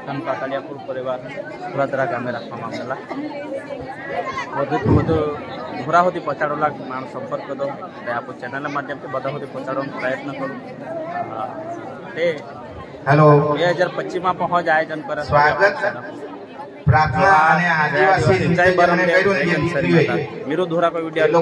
ધનપાતળિયા પૂર પરિવાર ફલાદરા ગામે રાખવામાં આવેલા. વધુથી વધુ ઘોરા સુધી પહોંચાડેલા માણસ સંપર્ક કરતો એટલે આપણું ચેનલના માધ્યમથી બધા સુધી પહોંચાડવાનો પ્રયત્ન કરું. તે 2025માં પહોંચ આયોજન કરે મીરુ ધોરા કોઈ વિડીયો